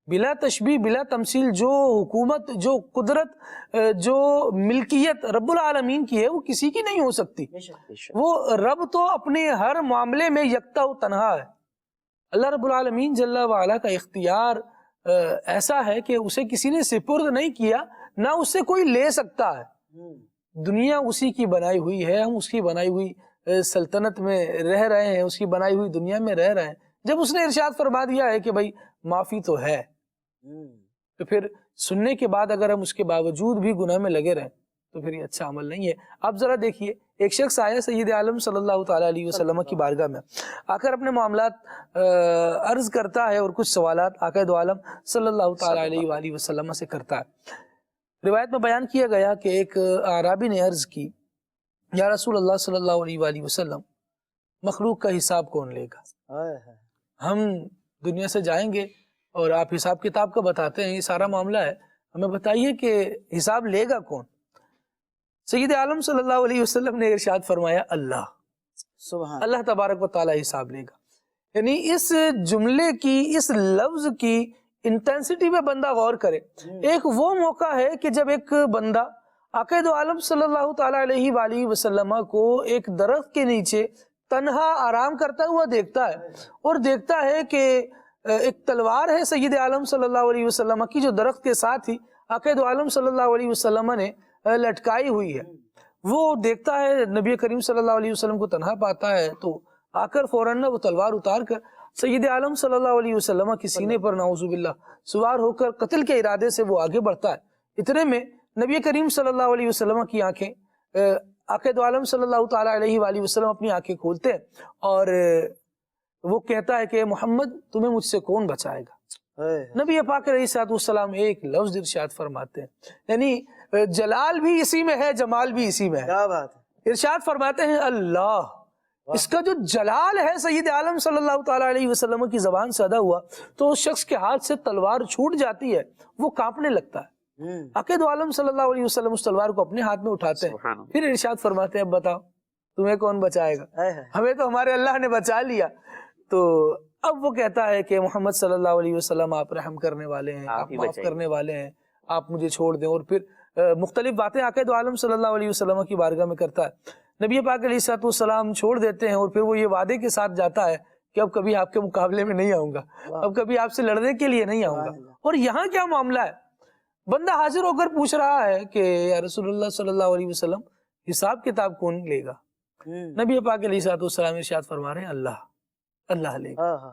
S2: بلا تشبیہ بلا تمثیل۔ جو حکومت، جو قدرت، جو ملکیت رب العالمین کی ہے وہ کسی کی نہیں ہو سکتی۔ وہ رب تو اپنے ہر معاملے میں یکتا و تنہا ہے۔ اللہ رب العالمین جل وعلا کا اختیار ایسا ہے کہ اسے کسی نے سپرد نہیں کیا، نہ اس سے کوئی لے سکتا ہے۔ دنیا اسی کی بنائی ہوئی ہے، ہم اس کی بنائی ہوئی سلطنت میں رہ رہے ہیں، اس کی بنائی ہوئی دنیا میں رہ رہے ہیں۔ جب اس نے ارشاد فرما دیا ہے کہ بھائی معافی تو ہے، تو پھر سننے کے بعد اگر ہم اس کے باوجود بھی گناہ میں لگے رہیں تو پھر یہ اچھا عمل نہیں ہے۔ اب ذرا دیکھیے، ایک شخص آیا سید عالم صلی اللہ تعالیٰ علیہ وسلم کی بارگاہ میں، آ کر اپنے معاملات عرض کرتا ہے اور کچھ سوالات آقا دو عالم صلی اللہ تعالیٰ علیہ وآلہ وسلم سے کرتا ہے۔ روایت میں بیان کیا گیا کہ ایک اعرابی نے عرض کی، یا رسول اللہ صلی اللہ علیہ وآلہ وسلم، مخلوق کا حساب کون لے گا؟ ہم دنیا سے جائیں گے اور آپ حساب کتاب کا بتاتے ہیں، یہ سارا معاملہ ہے، ہمیں بتائیے کہ حساب لے گا کون؟ سید عالم صلی اللہ علیہ وسلم نے ارشاد فرمایا، اللہ،
S6: سبحان
S2: اللہ تبارک و تعالی حساب لے گا۔ یعنی اس جملے کی، اس لفظ کی انٹینسٹی پہ بندہ غور کرے۔ ایک وہ موقع ہے کہ جب ایک بندہ آقا دو عالم صلی اللہ تعالی علیہ وآلہ وسلم کو ایک درخت کے نیچے تنہا آرام کرتا ہوا دیکھتا ہے، اور دیکھتا ہے کہ ایک تلوار ہے سید عالم صلی اللہ علیہ وسلم کی جو درخت کے ساتھ ہی آقا دو عالم صلی اللہ علیہ وسلم نے لٹکائی ہوئی ہے۔ وہ دیکھتا ہے نبی کریم صلی اللہ علیہ وسلم کو تنہا پاتا ہے، تو آ کر فوراً وہ تلوار اتار کر سید عالم صلی اللہ علیہ وسلم کی سینے پر نعوذ باللہ سوار ہو کر قتل کے ارادے سے وہ آگے بڑھتا ہے۔ اتنے میں نبی کریم صلی اللہ علیہ وسلم کی آنکھیں، آقا دو عالم صلی اللہ تعالیٰ علیہ وآلہ وسلم اپنی آنکھیں کھولتے ہیں اور وہ کہتا ہے کہ محمد، تمہیں مجھ سے کون بچائے گا؟ نبی پاک علیہ الصلوۃ والسلام ایک لفظ ارشاد فرماتے ہیں، یعنی جلال بھی اسی میں ہے، جمال بھی اسی میں ہے۔
S6: کیا بات ہے!
S2: ارشاد فرماتے ہیں اللہ۔ اس کا جو جلال ہے سید عالم صلی اللہ تعالیٰ علیہ وسلم کی زبان سے ادا ہوا تو اس شخص کے ہاتھ سے تلوار چھوٹ جاتی ہے، وہ کانپنے لگتا ہے۔ آقا دو عالم صلی اللہ علیہ وسلم اس تلوار کو اپنے ہاتھ میں اٹھاتے ہیں، پھر ارشاد فرماتے ہیں، اب بتاؤ تمہیں کون بچائے گا؟ ہمیں تو ہمارے اللہ نے بچا لیا۔ تو اب وہ کہتا ہے کہ محمد صلی اللہ علیہ وسلم، آپ رحم کرنے والے ہیں، آپ معاف کرنے والے ہیں، آپ مجھے چھوڑ دیں۔ اور پھر مختلف باتیں آقا دو عالم صلی اللہ علیہ وسلم کی بارگاہ میں کرتا ہے۔ نبی پاک علیہ الصلوۃ والسلام چھوڑ دیتے ہیں اور پھر وہ یہ وعدے کے ساتھ جاتا ہے کہ اب کبھی آپ کے مقابلے میں نہیں آؤں گا، اب کبھی آپ سے لڑنے کے لیے نہیں آؤں گا۔ اور یہاں کیا معاملہ ہے؟ بندہ حاضر ہو کر پوچھ رہا ہے کہ یا رسول اللہ صلی اللہ علیہ وسلم، حساب کتاب کون لے گا؟ نبی پاک علیہ الصلوۃ والسلام ارشاد فرما رہے ہیں، اللہ، اللہ لے گا۔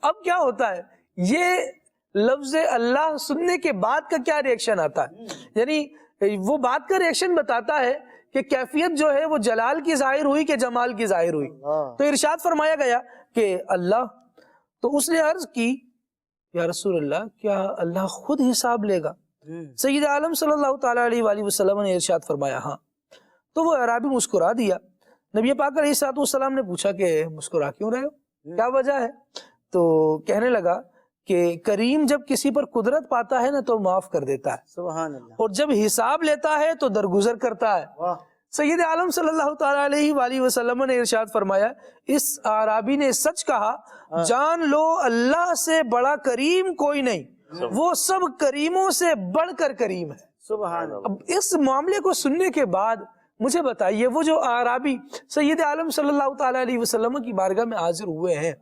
S2: اب کیا ہوتا ہے؟ یہ لفظ اللہ سننے کے بعد کا کیا ریئیکشن آتا ہے؟ یعنی وہ بات کا ریئیکشن بتاتا ہے کہ کیفیت جو ہے وہ جلال کی ظاہر ہوئی کہ جمال کی ظاہر ہوئی۔ تو ارشاد فرمایا گیا کہ اللہ، تو اس نے عرض کی، یا رسول اللہ، کیا اللہ خود حساب لے گا؟ سید عالم صلی اللہ تعالیٰ علیہ وآلہ وسلم نے ارشاد فرمایا، ہاں۔ تو وہ اعرابی مسکرا دیا۔ نبی پاک علیہ الصلوۃ والسلام نے پوچھا کہ مسکرا کیوں رہے ہو، کیا وجہ ہے؟ تو کہنے لگا کہ کریم جب کسی پر قدرت پاتا ہے نا تو معاف کر دیتا ہے،
S6: سبحان اللہ،
S2: اور جب حساب لیتا ہے تو درگزر کرتا ہے۔ سید عالم صلی اللہ تعالیٰ علیہ وآلہ وسلم نے ارشاد فرمایا، اس اعرابی نے سچ کہا، جان لو اللہ سے بڑا کریم کوئی نہیں، وہ سب کریموں سے بڑھ کر کریم ہے۔
S6: سبحان اللہ۔
S2: اب اس معاملے کو سننے کے بعد مجھے بتائیے، وہ جو اعرابی سید عالم صلی اللہ تعالیٰ علیہ وسلم کی بارگاہ میں حاضر ہوئے ہیں،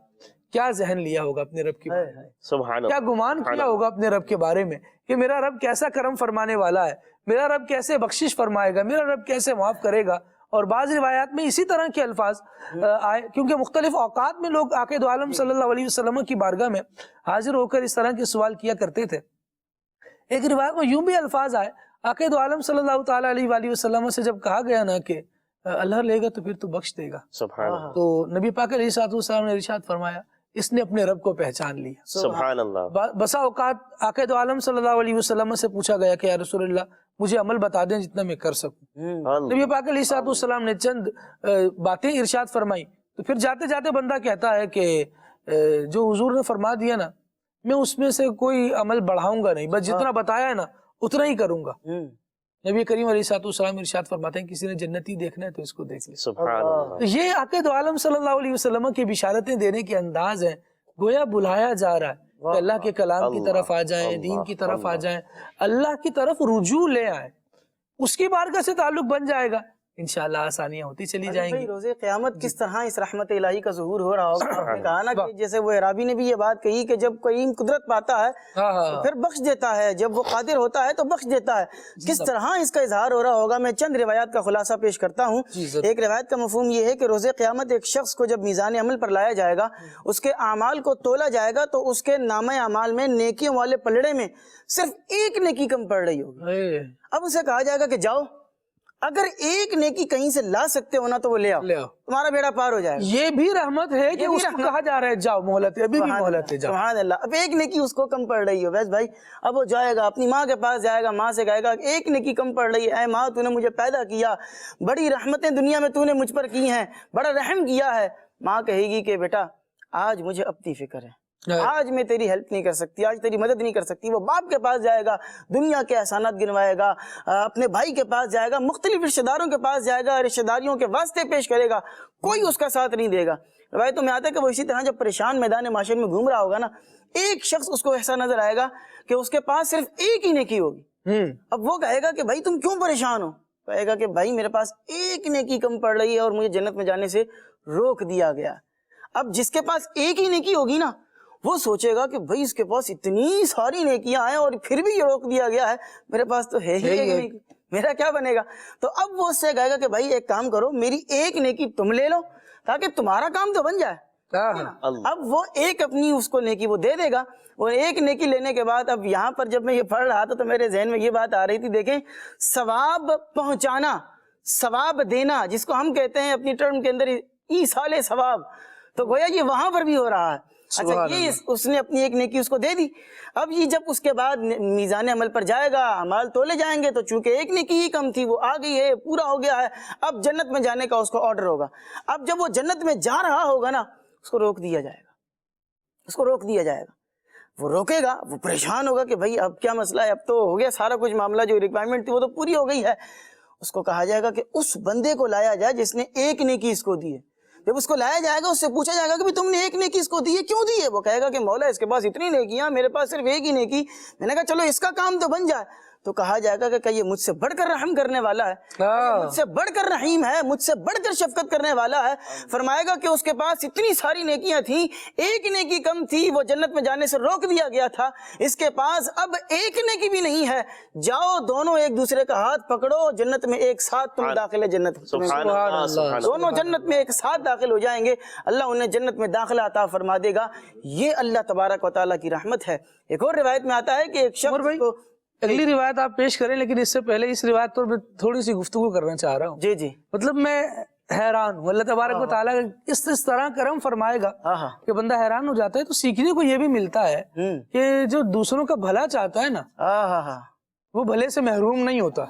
S2: کیا ذہن لیا ہوگا اپنے رب کے بارے میں؟
S5: سبحان اللہ،
S2: کیا گمان کیا ہوگا اپنے رب کے بارے میں کہ میرا رب کیسا کرم فرمانے والا ہے، میرا رب کیسے بخشش فرمائے گا، میرا رب کیسے معاف کرے گا؟ اور بعض روایات میں اسی طرح کے الفاظ آئے، کیونکہ مختلف اوقات میں لوگ آقا دو عالم صلی اللہ علیہ وسلم کی بارگاہ میں حاضر ہو کر اس طرح کے سوال کیا کرتے تھے۔ ایک روایت میں یوں بھی الفاظ آئے، آقا دو عالم صلی اللہ تعالیٰ علیہ وآلہ وسلم سے جب کہا گیا نا کہ اللہ لے گا تو پھر تو بخش دے گا،
S5: سبحان اللہ،
S2: تو نبی پاک علیہ الصلوۃ والسلام نے ارشاد فرمایا، اس نے اپنے رب کو پہچان لیا۔
S5: سبحان اللہ۔
S2: بسا اوقات آقا دو عالم صلی اللہ علیہ وسلم سے پوچھا گیا کہ یا رسول اللہ، مجھے عمل بتا دیں جتنا میں کر سکوں۔ نبی پاک علیہ الصلوۃ والسلام نے چند باتیں ارشاد فرمائی، تو پھر جاتے جاتے بندہ کہتا ہے کہ جو حضور نے فرما دیا نا، میں اس میں سے کوئی عمل بڑھاؤں گا نہیں، بس جتنا بتایا ہے نا اتنا ہی کروں گا۔ نبی کریم علیہ السلام ارشاد فرماتے ہیں کسی نے جنتی دیکھنا ہے تو اس کو دیکھ لے۔
S5: سبحان اللہ۔
S2: تو یہ عقائد عالم صلی اللہ علیہ وسلم کی بشارتیں دینے کے انداز ہیں، گویا بلایا جا رہا ہے کہ اللہ کے کلام کی طرف آ جائیں، دین کی طرف آ جائیں، اللہ کی طرف رجوع لے آئیں، اس کی بارگاہ سے تعلق بن جائے گا، انشاءاللہ آسانیاں ہوتی چلی جائیں گی۔
S6: روز قیامت کس طرح اس رحمت الہی کا ظہور ہو رہا ہوگا۔ آپ نے کہا نا کہ جیسے وہ عرابی نے بھی یہ بات کہی کہ جب کوئی قدرت پاتا ہے تو پھر بخش دیتا ہے، جب وہ قادر ہوتا ہے تو بخش دیتا ہے، کس طرح اس کا اظہار ہو رہا ہوگا۔ میں چند روایات کا خلاصہ پیش کرتا ہوں۔ ایک روایت کا مفہوم یہ ہے کہ روز قیامت ایک شخص کو جب میزان عمل پر لایا جائے گا، اس کے اعمال کو تولا جائے گا تو اس کے نامہ اعمال میں نیکیوں والے پلڑے میں صرف ایک نیکی کم پڑ رہی ہوگی۔ اب اسے کہا جائے گا کہ جاؤ، اگر ایک نیکی کہیں سے لا سکتے ہو نا تو وہ لے آؤ، تمہارا بیڑا پار ہو جائے گا۔
S2: یہ بھی رحمت ہے کہ اس کو کہا جا رہا ہے جاؤ، مہلت ہے، ابھی بھی مہلت ہے، جاؤ۔
S6: سبحان اللہ۔ اب ایک نیکی اس کو کم پڑ رہی ہو، ویس بھائی اب وہ جائے گا اپنی ماں کے پاس، جائے گا ماں سے کہے گا ایک نیکی کم پڑ رہی ہے، اے ماں تو نے مجھے پیدا کیا، بڑی رحمتیں دنیا میں تو نے مجھ پر کی ہیں، بڑا رحم کیا ہے۔ ماں کہے گی کہ بیٹا آج مجھے اپنی فکر ہے، آج میں تیری ہیلپ نہیں کر سکتی، آج تیری مدد نہیں کر سکتی۔ وہ باپ کے پاس جائے گا، دنیا کے احسانات گنوائے گا، اپنے بھائی کے پاس جائے گا، مختلف رشتہ داروں کے پاس جائے گا، رشتہ داریوں کے واسطے پیش کرے گا، کوئی اس کا ساتھ نہیں دے گا۔ روایتوں میں آتا ہے کہ وہ اسی طرح جب پریشان میدان معاشر میں گھوم رہا ہوگا نا، ایک شخص اس کو ایسا نظر آئے گا کہ اس کے پاس صرف ایک ہی نیکی ہوگی۔ اب وہ کہے گا کہ بھائی تم کیوں پریشان ہو؟ کہے گا کہ بھائی میرے پاس ایک نیکی کم پڑ رہی ہے اور مجھے جنت میں جانے سے روک دیا گیا۔ اب جس کے پاس ایک ہی نیکی ہوگی نا، وہ سوچے گا کہ بھائی اس کے پاس اتنی ساری نیکیاں ہیں اور پھر بھی یہ روک دیا گیا ہے، میرے پاس تو ہے ہی ایک نیکی، میرا کیا بنے گا؟ تو اب وہ اس سے کہے گا کہ بھائی ایک کام کرو، میری ایک نیکی تم لے لو تاکہ تمہارا کام تو بن جائے۔ اب وہ ایک اپنی اس کو نیکی وہ دے دے گا۔ وہ ایک نیکی لینے کے بعد اب یہاں پر جب میں یہ پڑھ رہا تھا تو میرے ذہن میں یہ بات آ رہی تھی، دیکھیں ثواب پہنچانا، ثواب دینا، جس کو ہم کہتے ہیں اپنی ٹرم کے اندر ایصال ثواب، تو گویا یہ وہاں پر بھی ہو رہا ہے۔ اچھا یہ اس نے اپنی ایک نیکی اس کو دے دی۔ اب یہ جب اس کے بعد میزان عمل پر جائے گا، اعمال تولے جائیں گے، تو چونکہ ایک نیکی ہی کم تھی وہ آ گئی ہے، پورا ہو گیا ہے، اب جنت میں جانے کا اس کو آرڈر ہوگا۔ اب جب وہ جنت میں جا رہا ہوگا نا، اس کو روک دیا جائے گا، اس کو روک دیا جائے گا۔ وہ روکے گا، وہ پریشان ہوگا کہ بھائی اب کیا مسئلہ ہے، اب تو ہو گیا سارا کچھ، معاملہ جو ریکوائرمنٹ تھی وہ تو پوری ہو گئی ہے۔ اس کو کہا جائے گا کہ اس بندے کو لایا جائے جس نے ایک نیکی اس کو دی ہے۔ جب اس کو لایا جائے گا، اس سے پوچھا جائے گا کہ تم نے ایک نیکی اس کو دی ہے، کیوں دی ہے؟ وہ کہے گا کہ مولا اس کے پاس اتنی نیکیاں، میرے پاس صرف ایک ہی نیکی، میں نے کہا چلو اس کا کام تو بن جائے۔ تو کہا جائے گا کہ یہ مجھ سے بڑھ کر رحم کرنے والا ہے، مجھ سے بڑھ کر رحیم ہے، مجھ سے بڑھ کر شفقت کرنے والا ہے۔ فرمائے گا کہ اس کے پاس اتنی ساری نیکیاں تھیں، ایک نیکی کم تھی، وہ جنت میں جانے سے روک دیا گیا تھا، اس کے پاس اب ایک نیکی بھی نہیں ہے، جاؤ دونوں ایک دوسرے کا ہاتھ پکڑو، جنت میں ایک ساتھ تم داخل جنت، دونوں جنت میں ایک ساتھ داخل ہو جائیں گے، اللہ انہیں جنت میں داخلہ عطا فرما دے گا۔ یہ اللہ تبارک و تعالیٰ کی رحمت ہے۔ ایک اور روایت میں آتا ہے کہ ایک شخص کو،
S2: اگلی روایت آپ پیش کریں، لیکن اس سے پہلے اس روایت پر میں تھوڑی سی گفتگو کرنا چاہ رہا ہوں۔
S6: جی جی،
S2: مطلب میں حیران ہوں، اللہ تبارک و تعالیٰ اس طرح کرم فرمائے گا کہ بندہ حیران ہو جاتا ہے۔ تو سیکھنے کو یہ بھی ملتا ہے کہ جو دوسروں کا بھلا چاہتا ہے نا، وہ بھلے سے محروم نہیں ہوتا،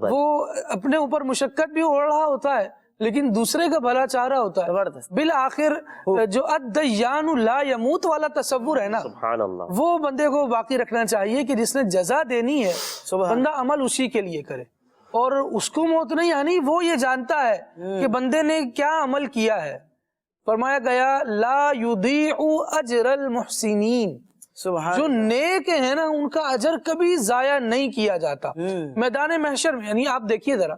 S2: وہ اپنے اوپر مشقت بھی اوڑھ رہا ہوتا ہے لیکن دوسرے کا بھلا چاہ رہا ہوتا ہے۔ بالآخر جو الدیان لا یموت والا تصور ہے نا، وہ بندے کو باقی رکھنا چاہیے کہ جس نے جزا دینی ہے بندہ عمل اسی کے لیے کرے، اور اس کو موت نہیں آنی، وہ یہ جانتا ہے کہ بندے نے کیا عمل کیا ہے۔ فرمایا گیا لا یضیع اجر المحسنین، جو نیک ہیں نا ان کا اجر کبھی ضائع نہیں کیا جاتا میدان محشر میں۔ یعنی آپ دیکھیے ذرا،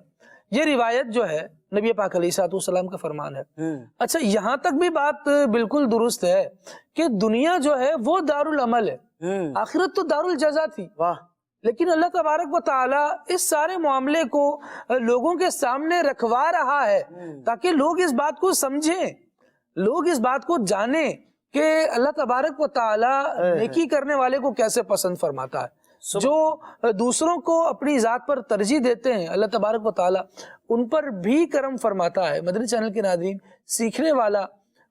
S2: یہ روایت جو ہے نبی پاک علیہ السلام کا فرمان ہے۔ اچھا یہاں تک بھی بات بالکل درست ہے کہ دنیا جو ہے وہ دار العمل ہے، آخرت تو دار الجزا تھی، لیکن اللہ تبارک و تعالیٰ اس سارے معاملے کو لوگوں کے سامنے رکھوا رہا ہے تاکہ لوگ اس بات کو سمجھیں، لوگ اس بات کو جانیں کہ اللہ تبارک و تعالیٰ نیکی کرنے والے کو کیسے پسند فرماتا ہے۔ جو دوسروں کو اپنی ذات پر ترجیح دیتے ہیں اللہ تبارک و تعالیٰ ان پر بھی کرم فرماتا ہے۔ مدنی چینل کے ناظرین، سیکھنے والا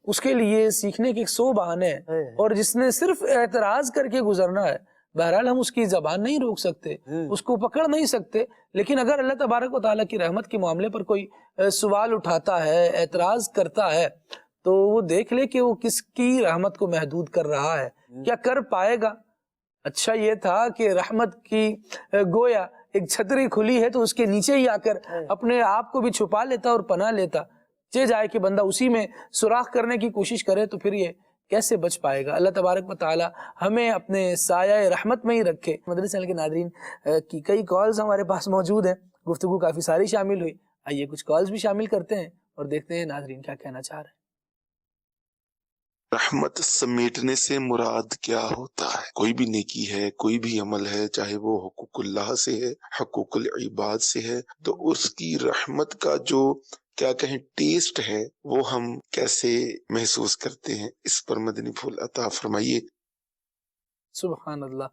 S2: اس کے لیے سیکھنے کے 100 بہانے ہیں، اور جس نے صرف اعتراض کر کے گزرنا ہے، بہرحال ہم اس کی زبان نہیں روک سکتے، اس کو پکڑ نہیں سکتے، لیکن اگر اللہ تبارک و تعالیٰ کی رحمت کے معاملے پر کوئی سوال اٹھاتا ہے، اعتراض کرتا ہے، تو وہ دیکھ لے کہ وہ کس کی رحمت کو محدود کر رہا ہے، کیا کر پائے گا؟ اچھا یہ تھا کہ رحمت کی گویا ایک چھتری کھلی ہے تو اس کے نیچے ہی آ کر اپنے آپ کو بھی چھپا لیتا اور پناہ لیتا. چہ جائے کہ بندہ اسی میں سوراخ کرنے کی کوشش کرے تو پھر یہ کیسے بچ پائے گا. اللہ تبارک و تعالی ہمیں اپنے سایہ رحمت میں ہی رکھے. مدنی چینل کے ناظرین کی کئی کالز ہمارے پاس موجود ہیں, گفتگو کافی ساری شامل ہوئی. آئیے کچھ کالز بھی شامل کرتے ہیں اور دیکھتے ہیں ناظرین کیا کہنا چاہ رہے ہیں.
S7: رحمت سمیٹنے سے مراد کیا ہوتا ہے؟ کوئی بھی نیکی ہے, کوئی بھی عمل ہے, چاہے وہ حقوق اللہ سے ہے, حقوق العباد سے ہے, تو اس کی رحمت کا جو کیا کہیں ٹیسٹ ہے وہ ہم کیسے محسوس کرتے ہیں؟ اس پر مدنی پھول عطا فرمائیے.
S2: سبحان اللہ.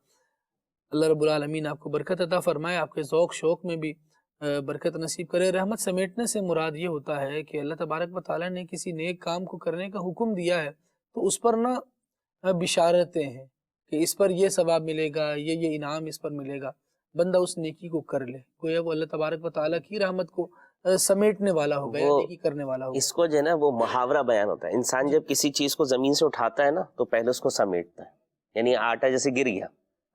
S2: اللہ رب العالمین آپ کو برکت عطا فرمائے, آپ کے ذوق شوق میں بھی برکت نصیب کرے. رحمت سمیٹنے سے مراد یہ ہوتا ہے کہ اللہ تبارک و تعالیٰ نے کسی نیک کام کو کرنے کا حکم دیا ہے تو اس پر نہ بشارتیں ہیں کہ اس پر یہ ثواب ملے گا, یہ انعام اس پر ملے گا. بندہ اس نیکی کو کر لے, گویا وہ اللہ تبارک و تعالیٰ کی رحمت کو سمیٹنے والا ہو گیا, نیکی کرنے والا ہو.
S5: اس کو جو ہے نا وہ محاورہ بیان ہوتا ہے. انسان جب کسی چیز کو زمین سے اٹھاتا ہے نا تو پہلے اس کو سمیٹتا ہے. یعنی آٹا جیسے گر گیا,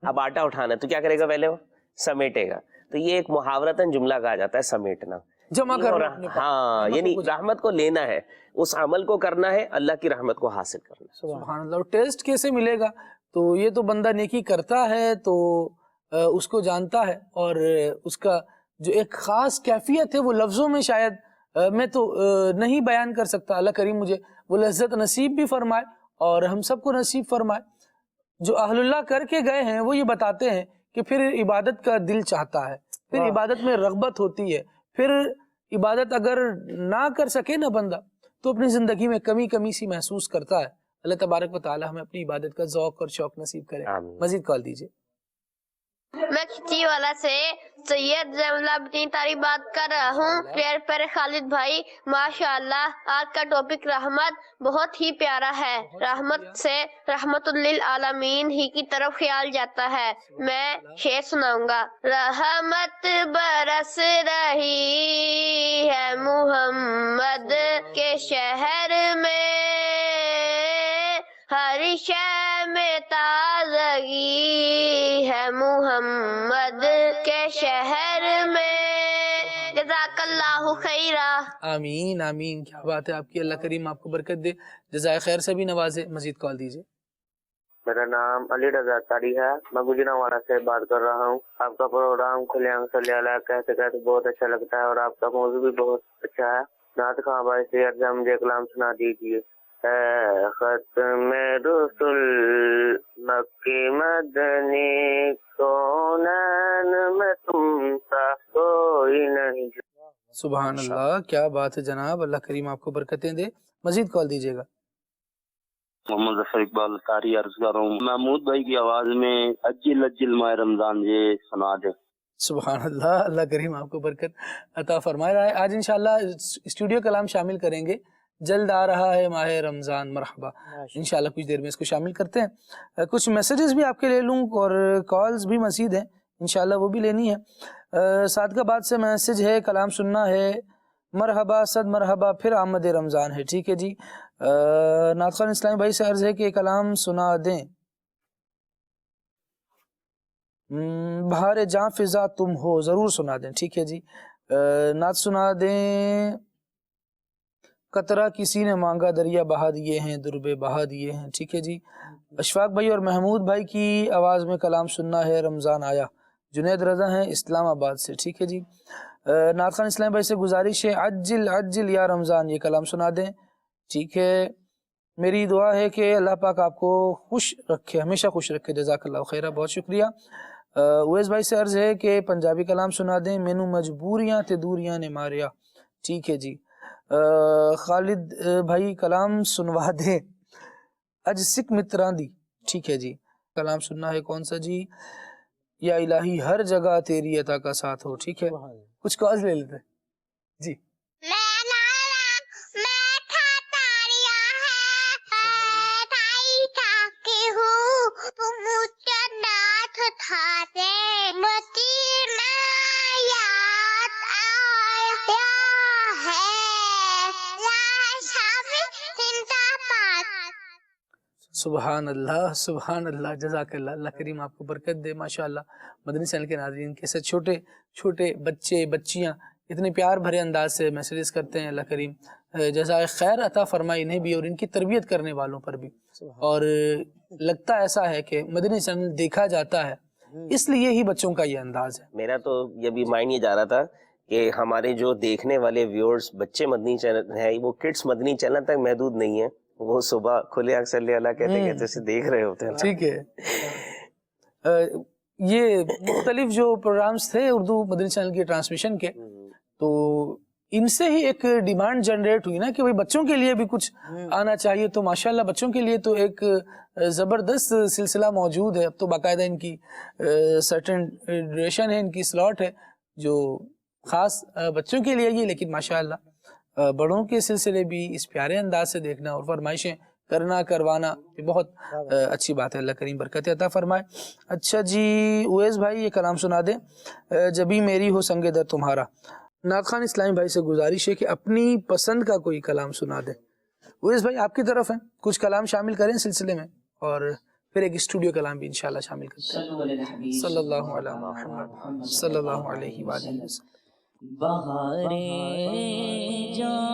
S5: اب آٹا اٹھانا ہے تو کیا کرے گا؟ پہلے وہ سمیٹے گا. تو یہ ایک محاورتاً جملہ کہا جاتا ہے سمیٹنا,
S2: جمع کرنا.
S5: ہاں, یعنی رحمت کو لینا ہے, اس عمل کو کرنا ہے, اللہ کی رحمت کو حاصل کرنا ہے.
S2: سبحان اللہ. اور ٹیسٹ کیسے ملے گا؟ تو یہ تو بندہ نیکی کرتا ہے تو اس کو جانتا ہے, اور اس کا جو ایک خاص کیفیت ہے وہ لفظوں میں شاید میں تو نہیں بیان کر سکتا. اللہ کریم مجھے وہ لذت نصیب بھی فرمائے اور ہم سب کو نصیب فرمائے. جو اہل اللہ کر کے گئے ہیں وہ یہ بتاتے ہیں کہ پھر عبادت کا دل چاہتا ہے, پھر عبادت میں رغبت ہوتی ہے, پھر عبادت اگر نہ کر سکے نا بندہ تو اپنی زندگی میں کمی سی محسوس کرتا ہے. اللہ تبارک و تعالی ہمیں اپنی عبادت کا ذوق اور شوق نصیب کرے. مزید کال دیجیے.
S8: میں کھچی والا سے سید زیملہ اپنی تاریخ بات کر رہا ہوں. پیر خالد بھائی, ماشاءاللہ آج کا ٹاپک رحمت بہت ہی پیارا ہے. رحمت سے رحمت للعالمین ہی کی طرف خیال جاتا ہے. میں شعر سناؤں گا. رحمت برس رہی ہے محمد کے شہر میں, ہر شے میں تازگی ہے محمد کے شہر میں. جزاک اللہ خیرہ.
S2: آمین آمین. کیا بات ہے آپ کی, اللہ کریم آپ کو برکت دے, جزائے خیر سے بھی نوازے. مزید کال دیجیے.
S9: میرا نام علی رضا تاری ہے, میں گجرانوالا سے بات کر رہا ہوں. آپ کا پروگرام کھلے آنکھ صلی اللہ کہتے کہتے بہت اچھا لگتا ہے, اور آپ کا موضوع بھی بہت اچھا ہے. نعت خواں بھائی سے ارجا مجھے کلام سنا دیجیے. اے ختم رسول مکی مدنی, کونین میں تم سا کوئی نہیں.
S2: سبحان اللہ, کیا بات ہے جناب, اللہ کریم آپ کو برکتیں دے. مزید کال دیجیے گا.
S10: محمد ظفر اقبال تاری عرض کر رہا ہوں. محمود بھائی کی آواز میں اجل اجل ماہ رمضان یہ سنا دے.
S2: سبحان اللہ, اللہ کریم آپ کو برکت عطا فرمائے رہا ہے. آج انشاءاللہ اسٹوڈیو کلام شامل کریں گے. جلد آ رہا ہے ماہ رمضان, مرحبا. انشاءاللہ کچھ دیر میں اس کو شامل کرتے ہیں. کچھ میسیجز بھی آپ کے لے لوں اور کالز بھی مزید ہیں, انشاءاللہ وہ بھی لینی ہے. صادقآباد سے میسیج ہے, کلام سننا ہے, مرحبا صد مرحبا, پھر آمد رمضان ہے. ٹھیک ہے جی. نعت خوان اسلامی بھائی سے عرض ہے کہ کلام سنا دیں. بہار جاں فضا تم ہو, ضرور سنا دیں. ٹھیک ہے جی. نعت سنا دیں. قطرہ کسی نے مانگا دریا بہا دیے ہیں, دربے بہا دیے ہیں. ٹھیک ہے جی. اشفاق بھائی اور محمود بھائی کی آواز میں کلام سننا ہے, رمضان آیا. جنید رضا ہیں اسلام آباد سے. ٹھیک ہے جی. نعت خوان اسلام بھائی سے گزارش ہے, عجل عجل یا رمضان, یہ کلام سنا دیں. ٹھیک ہے. میری دعا ہے کہ اللہ پاک آپ کو خوش رکھے, ہمیشہ خوش رکھے. جزاک اللہ خیرہ, بہت شکریہ. اویس بھائی سے عرض ہے کہ پنجابی کلام سنا دیں. مینو مجبوریاں تے دوریاں نے ماریا. ٹھیک ہے جی. خالد بھائی کلام سنوا دیں, اج سکھ متران دی. ٹھیک ہے جی. کلام سننا ہے کون سا جی؟ یا الہی ہر جگہ تیری عطا کا ساتھ ہو. ٹھیک ہے. کچھ کالز لے لیتے جی. سبحان اللہ سبحان اللہ، جزاک اللہ، اللہ کریم آپ کو برکت دے ماشاءاللہ۔ مدنی چینل کے ناظرین کیسے چھوٹے چھوٹے بچے بچیاں اتنے پیار بھرے انداز سے میسیجز کرتے ہیں، اللہ کریم جزائے خیر عطا فرمائے انہیں بھی اور ان کی تربیت کرنے والوں پر بھی۔ اور لگتا ایسا ہے کہ مدنی چینل دیکھا جاتا ہے اس لیے ہی بچوں کا یہ انداز ہے۔
S5: میرا تو یہ بھی مائنڈ یہ جا رہا تھا کہ ہمارے جو دیکھنے والے ویورز بچے مدنی چینل ہیں وہ کڈس مدنی چینل تک محدود نہیں ہیں، وہ صبح کھلے آنکھ صلی اللہ کہتے کہتے اسے دیکھ رہے ہوتے ہیں۔
S2: ٹھیک ہے، یہ مختلف جو پروگرامز تھے اردو مدنی چینل کی ٹرانسمیشن کے، تو ان سے ہی ایک ڈیمانڈ جنریٹ ہوئی نا کہ بھئی بچوں کے لیے بھی کچھ آنا چاہیے، تو ماشاءاللہ بچوں کے لیے تو ایک زبردست سلسلہ موجود ہے۔ اب تو باقاعدہ ان کی سرٹن ڈیوریشن ہے، ان کی سلاٹ ہے جو خاص بچوں کے لیے ہی، لیکن ماشاءاللہ بڑوں کے سلسلے بھی اس پیارے انداز سے دیکھنا اور فرمائشیں کرنا کروانا یہ بہت اچھی بات ہے، اللہ کریم برکت عطا فرمائے۔ اچھا جی اویس بھائی یہ کلام سنا دیں، جبھی میری ہو سنگ در تمہارا۔ نعت خان اسلامی بھائی سے گزارش ہے کہ اپنی پسند کا کوئی کلام سنا دیں۔ اویس بھائی آپ کی طرف ہیں، کچھ کلام شامل کریں سلسلے میں اور پھر ایک اسٹوڈیو کلام بھی انشاءاللہ شامل کرتے ہیں۔ صلی اللہ علیہ محمد صلی اللہ علیہ وآلہ وسلم۔
S4: بہارے جان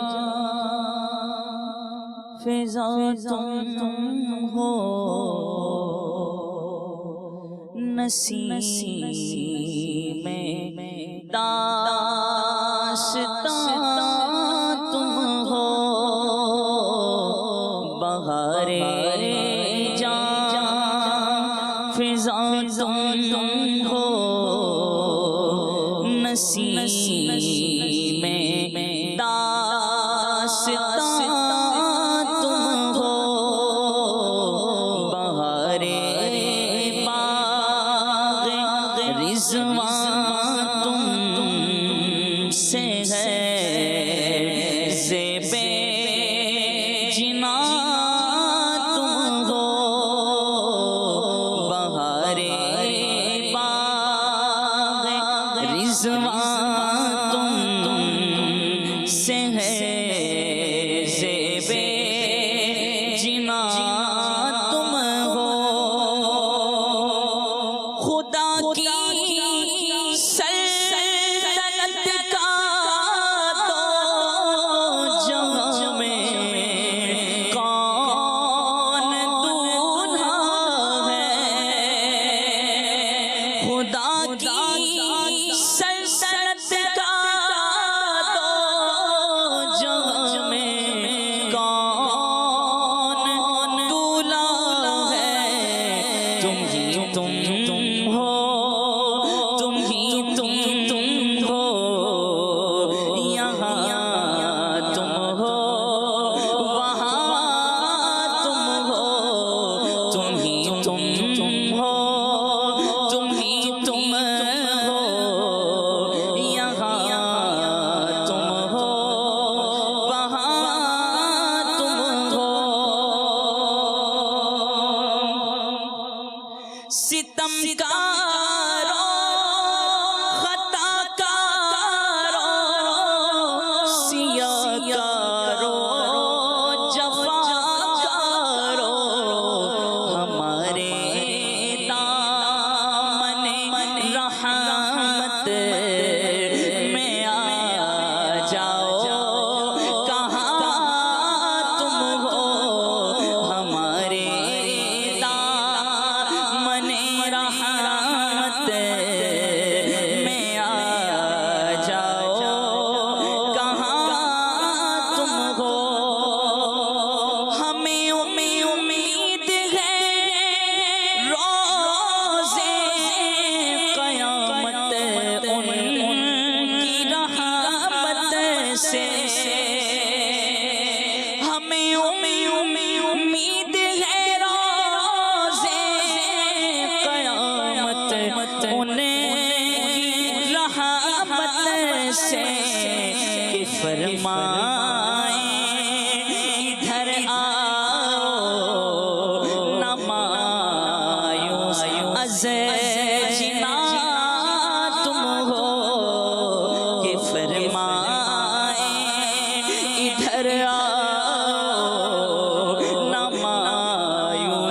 S4: فضا تم ہو، نسیم میں داستان تم ہو، بہارے جان فضا تم ہو، نسیم میں داستان تم ہو، بہارے باغ رضوان تم سے ہے، زیب جنا تم ہو، بہارے باغ رضوان تم سے ہے، زیب جنا تم ہو، خدا کی سلطنت کا تو جہاں میں کون دولہا ہے، خدا کی سلطنت کا تو جہاں میں کون دولہا ہے، تم ہی تم ہو، تم ہی تم ہو، یہاں تم ہو، وہاں تم ہو، تم ہی تم ہو، تم ہی تم ہو، یہاں تم ہو، وہاں تم ہو، ستم کارو خطا کارو سیاہ کارو جفا کارو، ہمارے دامن رحمت میں آ جاؤ، کہاں تم ہو، ہمارے دامن رحمت میں آ جاؤ، کہاں تم ہو، ہمیں امید ہے روزے قیامت ان کی رحمت سے، ہمیں امید ہے روزے قیامت ان کی رحمت سے، کہ فرمائیں ادھر آؤ نہ مایوس از جنا تم ہو، کہ فرمائیں ادھر آؤ نہ مایوس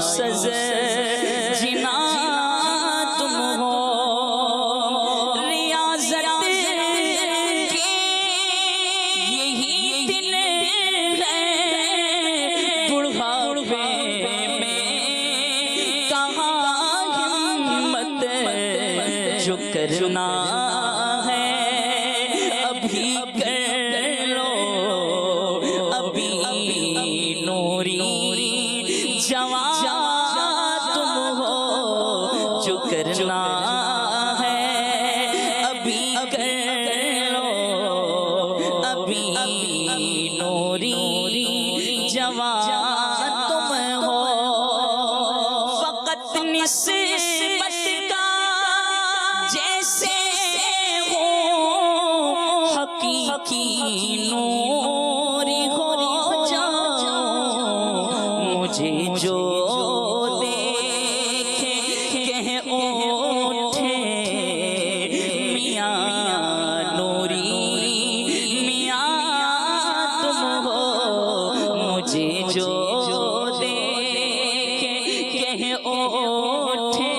S4: کرنا ہے ابھی کر لو، ابھی نوری جوان تم ہو، جو کرنا ہے ابھی کر لو، ابھی نوری جوان تم ہو، فقط نسبت کا جیسے ہو حقیقی نوری ہو جاؤ، مجھے جو دیکھے کہ اٹھے میاں نوری، میاں تم ہو، مجھے جو دیکھے کہ اٹھے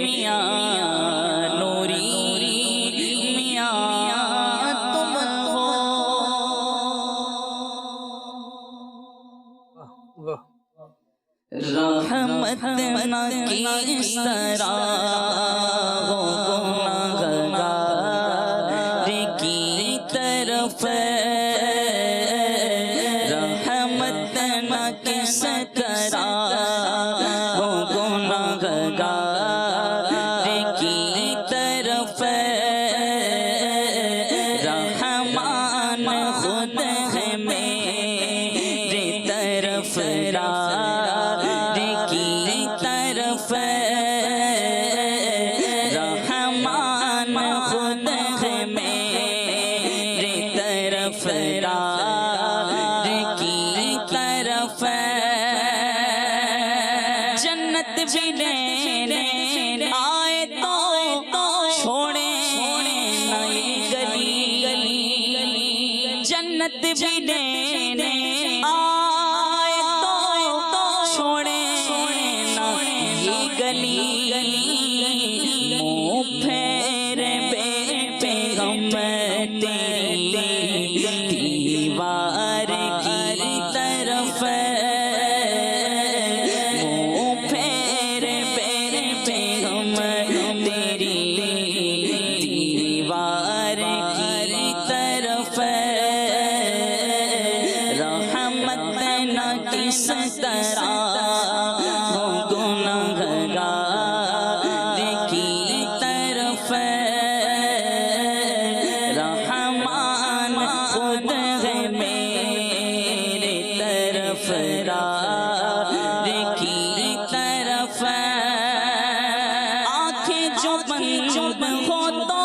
S4: میاں نوری، میاں تم ہو۔ رحمت نہ کس طرح ہو گناہگار کی طرف، رحمت نہ کس طرح ہو گناہگار کی طرف، رحمان خود ہے میرے طرف کی طرف، رحمان خود ہے میرے طرف کی طرف، جنت بھی لینے آئے تو چھوڑے نہ یہ گلی، جنت بھی لینے آئے تو چھوڑے نہ یہ گلی، منہ پھیرے بیٹھے ہم تیری دیوار کی طرف، منہ پھیرے بیٹھے ہم تیری دیوار کی طرف، رحمت نہ کس طرح ہو گناہگار کی طرف، رحمان خود ہے میرے طرف کی طرف، آنکھیں جو بند ہو تو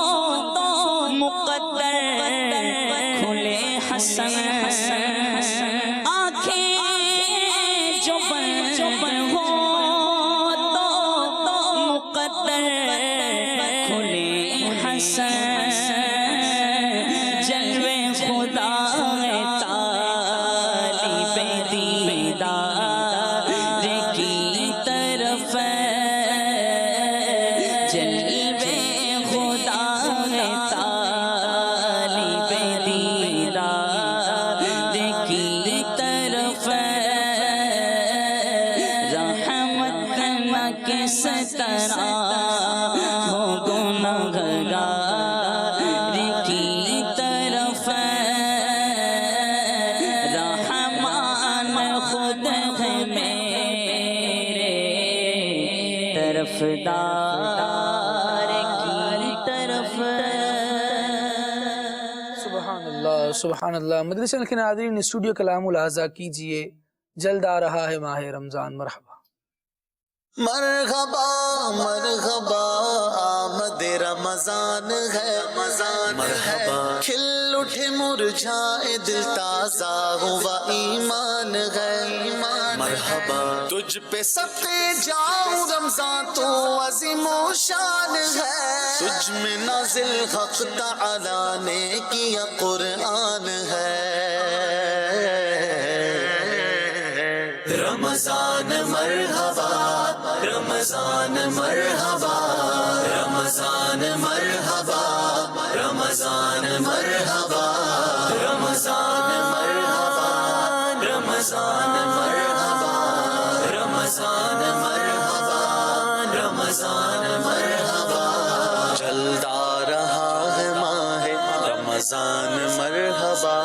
S4: مقدر کھلے حسن، آنکھیں جو بند ہو تو مقدر کھلے حسن، جلوے خدا طالب دیدار کی طرف، جلوے خدا طالب دیدار کی طرف، رحمت نہ کس طرح ہو گناہگار کی طرف، رحمان خود ہے میرے طرفدار کی طرف۔
S2: سبحان اللہ سبحان اللہ۔ مدرسہ کے ناظرین، اسٹوڈیو کلام الازہ کیجئے، جلد آ رہا ہے ماہ رمضان، مرحبا
S1: مرحبا مرحبا، آمد رمضان ہے، مرحبا کھل اٹھے مرجھائے دل، تازہ ہوا ایمان ہے، مرحبا تجھ پہ صدقے جاؤں رمضان، تو عظیم و شان ہے، تجھ میں نازل حق تعالی نے کیا قرآن ہے، رمضان مرحبا رمضان مرحبا، رمضان مرحبا رمضان مرحبا، رمضان مرحبا رمضان مرحبا، رمضان مرحبا رمضان مرحبا، رمضان مرحبا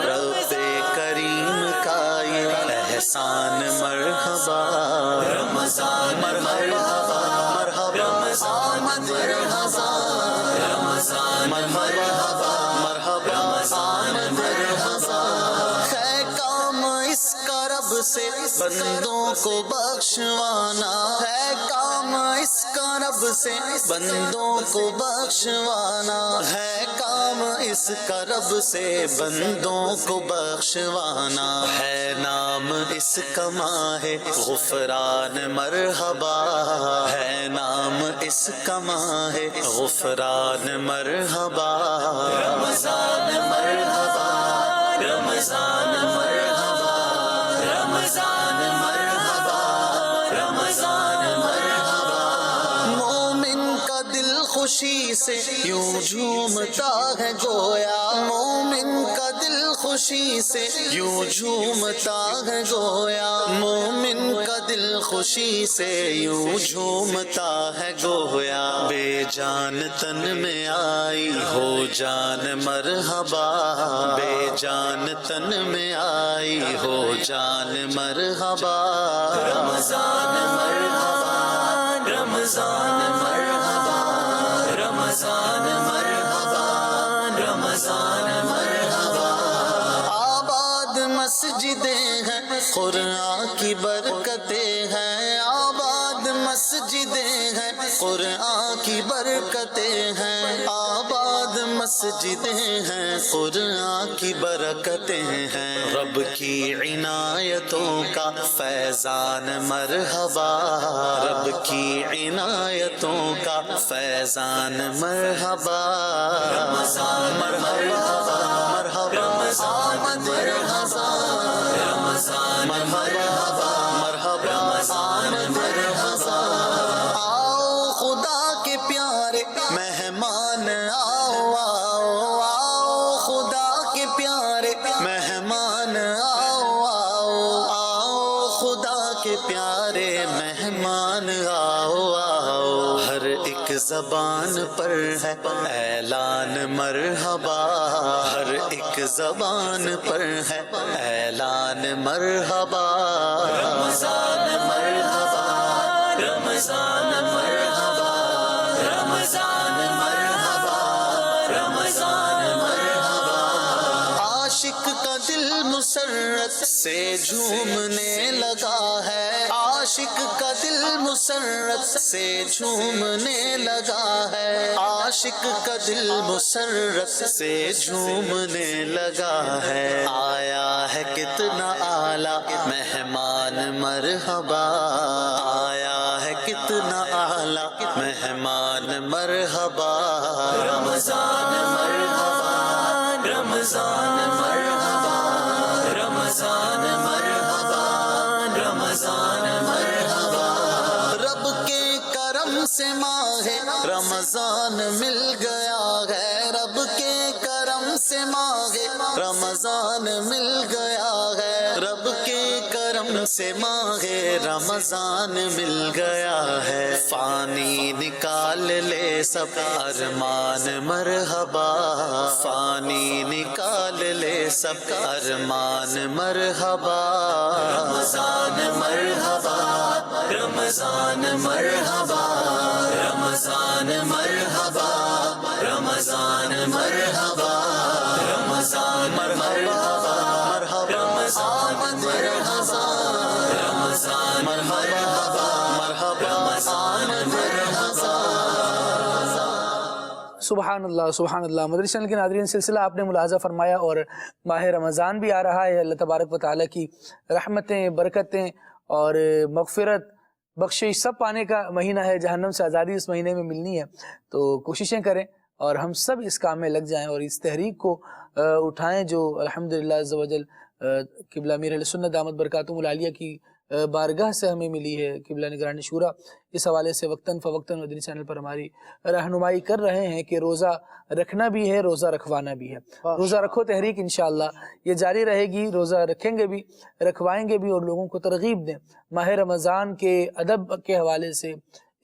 S1: رب کریم کا یہ احسان مرحبا رمضان مرحبا مرحبا رمضان مرحبا رمضان مرحبا مرحبا رمضان مرحبا ہے کام اس کا رب سے بندوں کو بخشوانا ہے کام اس کا رب سے بندوں کو بخشوانا ہے کام اس کا رب سے بندوں کو بخشوانا ہے نام اس کا ماہ غفران مرحبا ہے نام اس کا ماہ غفران مرحبا رمضان مرحبا رمضان مرحبا رمضان مرحبا رمضان مرحبا مومن کا دل خوشی سے یوں جھومتا ہے گویا مومن کا دل خوشی سے یوں جھومتا ہے گویا مومن کا دل خوشی سے یوں جھومتا ہے گویا بے جان تن میں آئی ہو جان مرحبا بے جان تن میں آئی ہو جان مرحبا رمضان مرحبا رمضان مرحبا رمضان مرحبا رمضان مرحبا آباد مسجدیں ہیں قرآن کی برکتیں ہیں آباد مسجدیں ہیں قرآن کی برکتیں ہیں آباد مسجدیں ہیں قرآن کی برکتیں ہیں رب کی عنایتوں کا فیضان مرحبا رب کی عنایتوں کا فیضان مرحبا رمضان مرحبا مرحبا رمضان مرحبا رمضان مرحبا مرحبا رمضان مرحبا آؤ خدا کے پیارے مہمان آؤ آؤ آؤ خدا کے پیارے مہمان آؤ آؤ آؤ خدا کے پیارے مہمان آؤ آؤ ہر ایک زبان پر ہے اعلان مرحبا ہر ایک زبان پر ہے اعلان مرحبا رمضان مرحبا رمضان مرحبا رمضان مرحبا رمضان مرحبا عاشق کا دل مسرت سے جھومنے لگا ہے عاشق کا دل مسرت سے جھومنے لگا ہے عاشق کا دل مسرت سے جھومنے لگا ہے آیا ہے کتنا اعلیٰ مہمان مرحبا آیا ہے کتنا اعلیٰ مہمان مرحبا رمضان مرحبا رمضان مرحبا رمضان مرحبا رمضان مرحبا رب کے کرم سے ماہ رمضان مل گیا ہے رب کے کرم سے ماہ رمضان مل گیا ہے رب کے کرم سے ماہ رمضان مل گیا ہے فانی نکال لے سب ارمان مرحبا فانی نکال لے سب ارمان مرحبا رمضان مرحبا رمضان مرحبا رمضان مرحبا رمضان مرحبا رمضان مرحبا مرحبا رمضان مرحبا رمضان مرحبا مرحبا رمضان مرحبا
S2: سبحان اللہ مدری چینل کے ناظرین سلسلہ آپ نے ملاحظہ فرمایا اور ماہ رمضان بھی آ رہا ہے اللہ تبارک و تعالیٰ کی رحمتیں برکتیں اور مغفرت بخشش سب پانے کا مہینہ ہے جہنم سے آزادی اس مہینے میں ملنی ہے تو کوششیں کریں اور ہم سب اس کام میں لگ جائیں اور اس تحریک کو اٹھائیں جو الحمدللہ عز و جل قبلہ امیر اہل سنت دامت برکاتہم العالیہ کی بارگاہ سے ہمیں ملی ہے قبلہ نگران شورا اس حوالے سے وقتاً فوقتاً مدنی چینل پر ہماری رہنمائی کر رہے ہیں کہ روزہ رکھنا بھی ہے روزہ رکھوانا بھی ہے روزہ رکھو تحریک انشاءاللہ یہ جاری رہے گی روزہ رکھیں گے بھی رکھوائیں گے بھی اور لوگوں کو ترغیب دیں ماہ رمضان کے ادب کے حوالے سے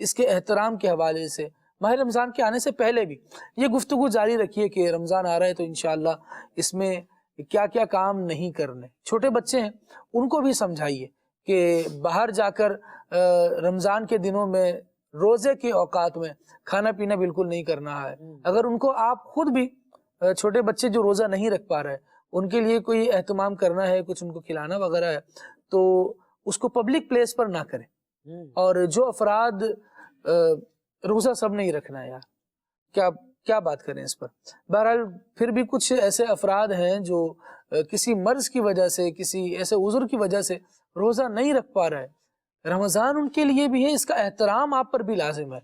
S2: اس کے احترام کے حوالے سے ماہ رمضان کے آنے سے پہلے بھی یہ گفتگو جاری رکھیے کہ رمضان آ رہا ہے تو انشاءاللہ اس میں کیا کیا کام نہیں کرنے. چھوٹے بچے ہیں ان کو بھی سمجھائیے کہ باہر جا کر رمضان کے دنوں میں روزے کے اوقات میں کھانا پینا بالکل نہیں کرنا ہے. اگر ان کو آپ خود بھی چھوٹے بچے جو روزہ نہیں رکھ پا رہے ان کے لیے کوئی اہتمام کرنا ہے, کچھ ان کو کھلانا وغیرہ ہے, تو اس کو پبلک پلیس پر نہ کریں. اور جو افراد روزہ سب نہیں رکھنا ہے یار, کیا بات کریں اس پر. بہرحال پھر بھی کچھ ایسے افراد ہیں جو کسی مرض کی وجہ سے, کسی ایسے عذر کی وجہ سے روزہ نہیں رکھ پا رہے. رمضان ان کے لیے بھی ہے, اس کا احترام آپ پر بھی لازم ہے.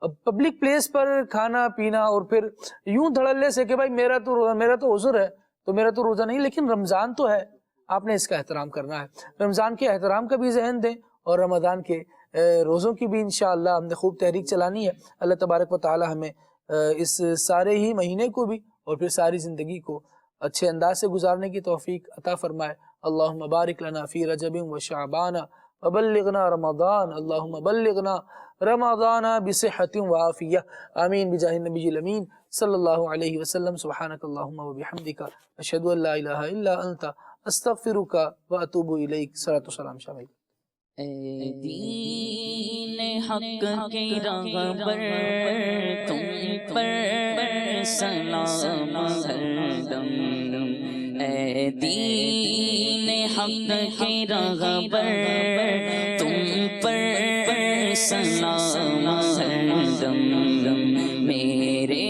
S2: اب پبلک پلیس پر کھانا پینا اور پھر یوں دھڑلے سے کہ بھائی میرا تو عذر ہے تو میرا تو روزہ نہیں, لیکن رمضان تو ہے, آپ نے اس کا احترام کرنا ہے. رمضان کے احترام کا بھی ذہن دیں اور رمضان کے روزوں کی بھی انشاءاللہ ہم نے خوب تحریک چلانی ہے. اللہ تبارک و تعالی ہمیں اس سارے ہی مہینے کو بھی اور پھر ساری زندگی کو اچھے انداز سے گزارنے کی توفیق عطا فرمائے. اللہم بارک لنا فی رجب و شعبان وبلغنا رمضان, اللہم بلغنا رمضان بصحت و عافیہ, آمین بجاہ النبی الامین صلی اللہ علیہ وسلم. سبحانک اللہم و بحمدک, اشہدو ان لا الہ الا انت, استغفرک و اتوب الیک. صلاۃ و سلام شامل.
S4: اے دین حق کے راہبر تم پر سلام ہر دم, اے دین حق کے راہبر تم پر سلام ہر دم, میرے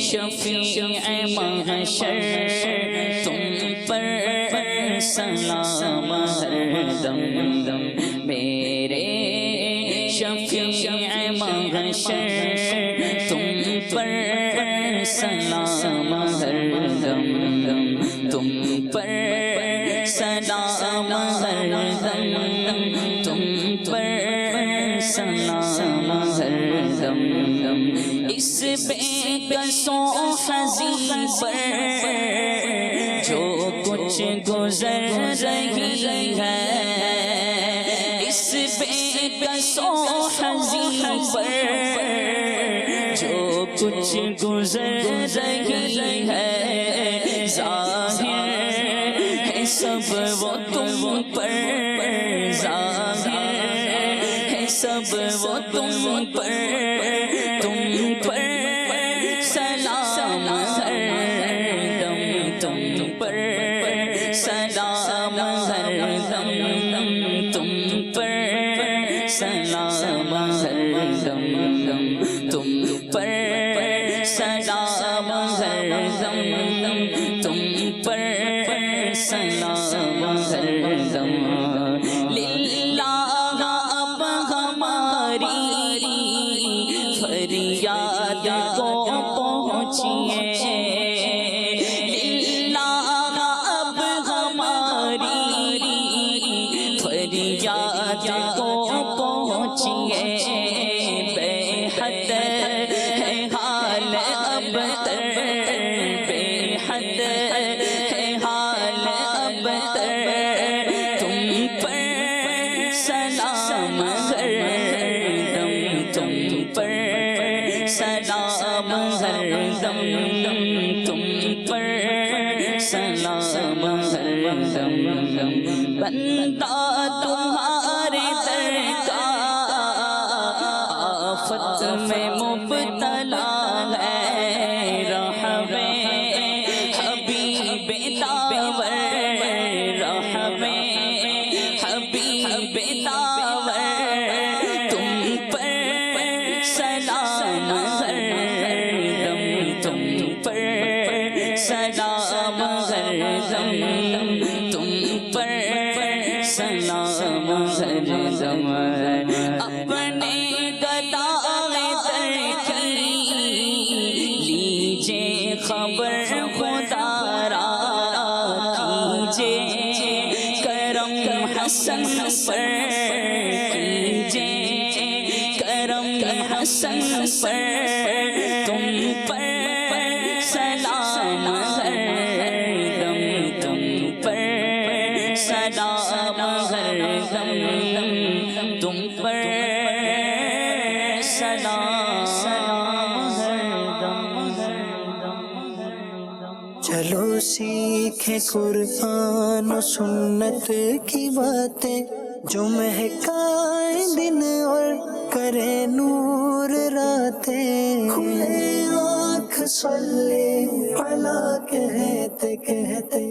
S4: شفیع محشر تم پر سلام ہر دم, میرے شفیع محشر تم پر سلام ہر دم, تم پر سلام ہر دم, تم پر سلام ہر دم. اس بے کسوں حزین پر جو کچھ گزر رہی ہے, اس بے کسوں حزین پر جو کچھ گزر رہی ہے, ظاہر ہے سب وہ تم پر, ظاہر ہے سب وہ تم پر, تم پر سلام ہر دم, تم پر سلام ہر دم, تم پر سلام ہر دم, تم پر سلام ہر دم, تم پر سلام ہر دم. للہ اب ہماری فریاد کو پہنچیے, للہ اب ہماری فریاد کو پہنچیے, بے حد ہے حال اب تر, بے حد ہے حال اب تر, تم پر سلام ہر دم, تم پر سلام ہر دم, تم پر سلام ہر دم. بندہ تمہارے در کا آفت میں مبتلا ہے, رحم حبیب داور, رحم حبیب داور, تم پر سلام ہر دم, تم پر سلام ہر دم, تم پر سلام ہر دم. اپنے گدائے در کی لیجے خبر خدا را, کیجے کرم حسن پر, کیجے کرم حسن پر, تم پر سلام ہر دم, تم پر سلام ہر دم, تم پر سلام
S1: چلو سیکھیں قرآن و سنت کی باتیں جو مہکائیں دن اور کرے نور راتیں. کھلے آنکھ صلی علی کہتے کہتے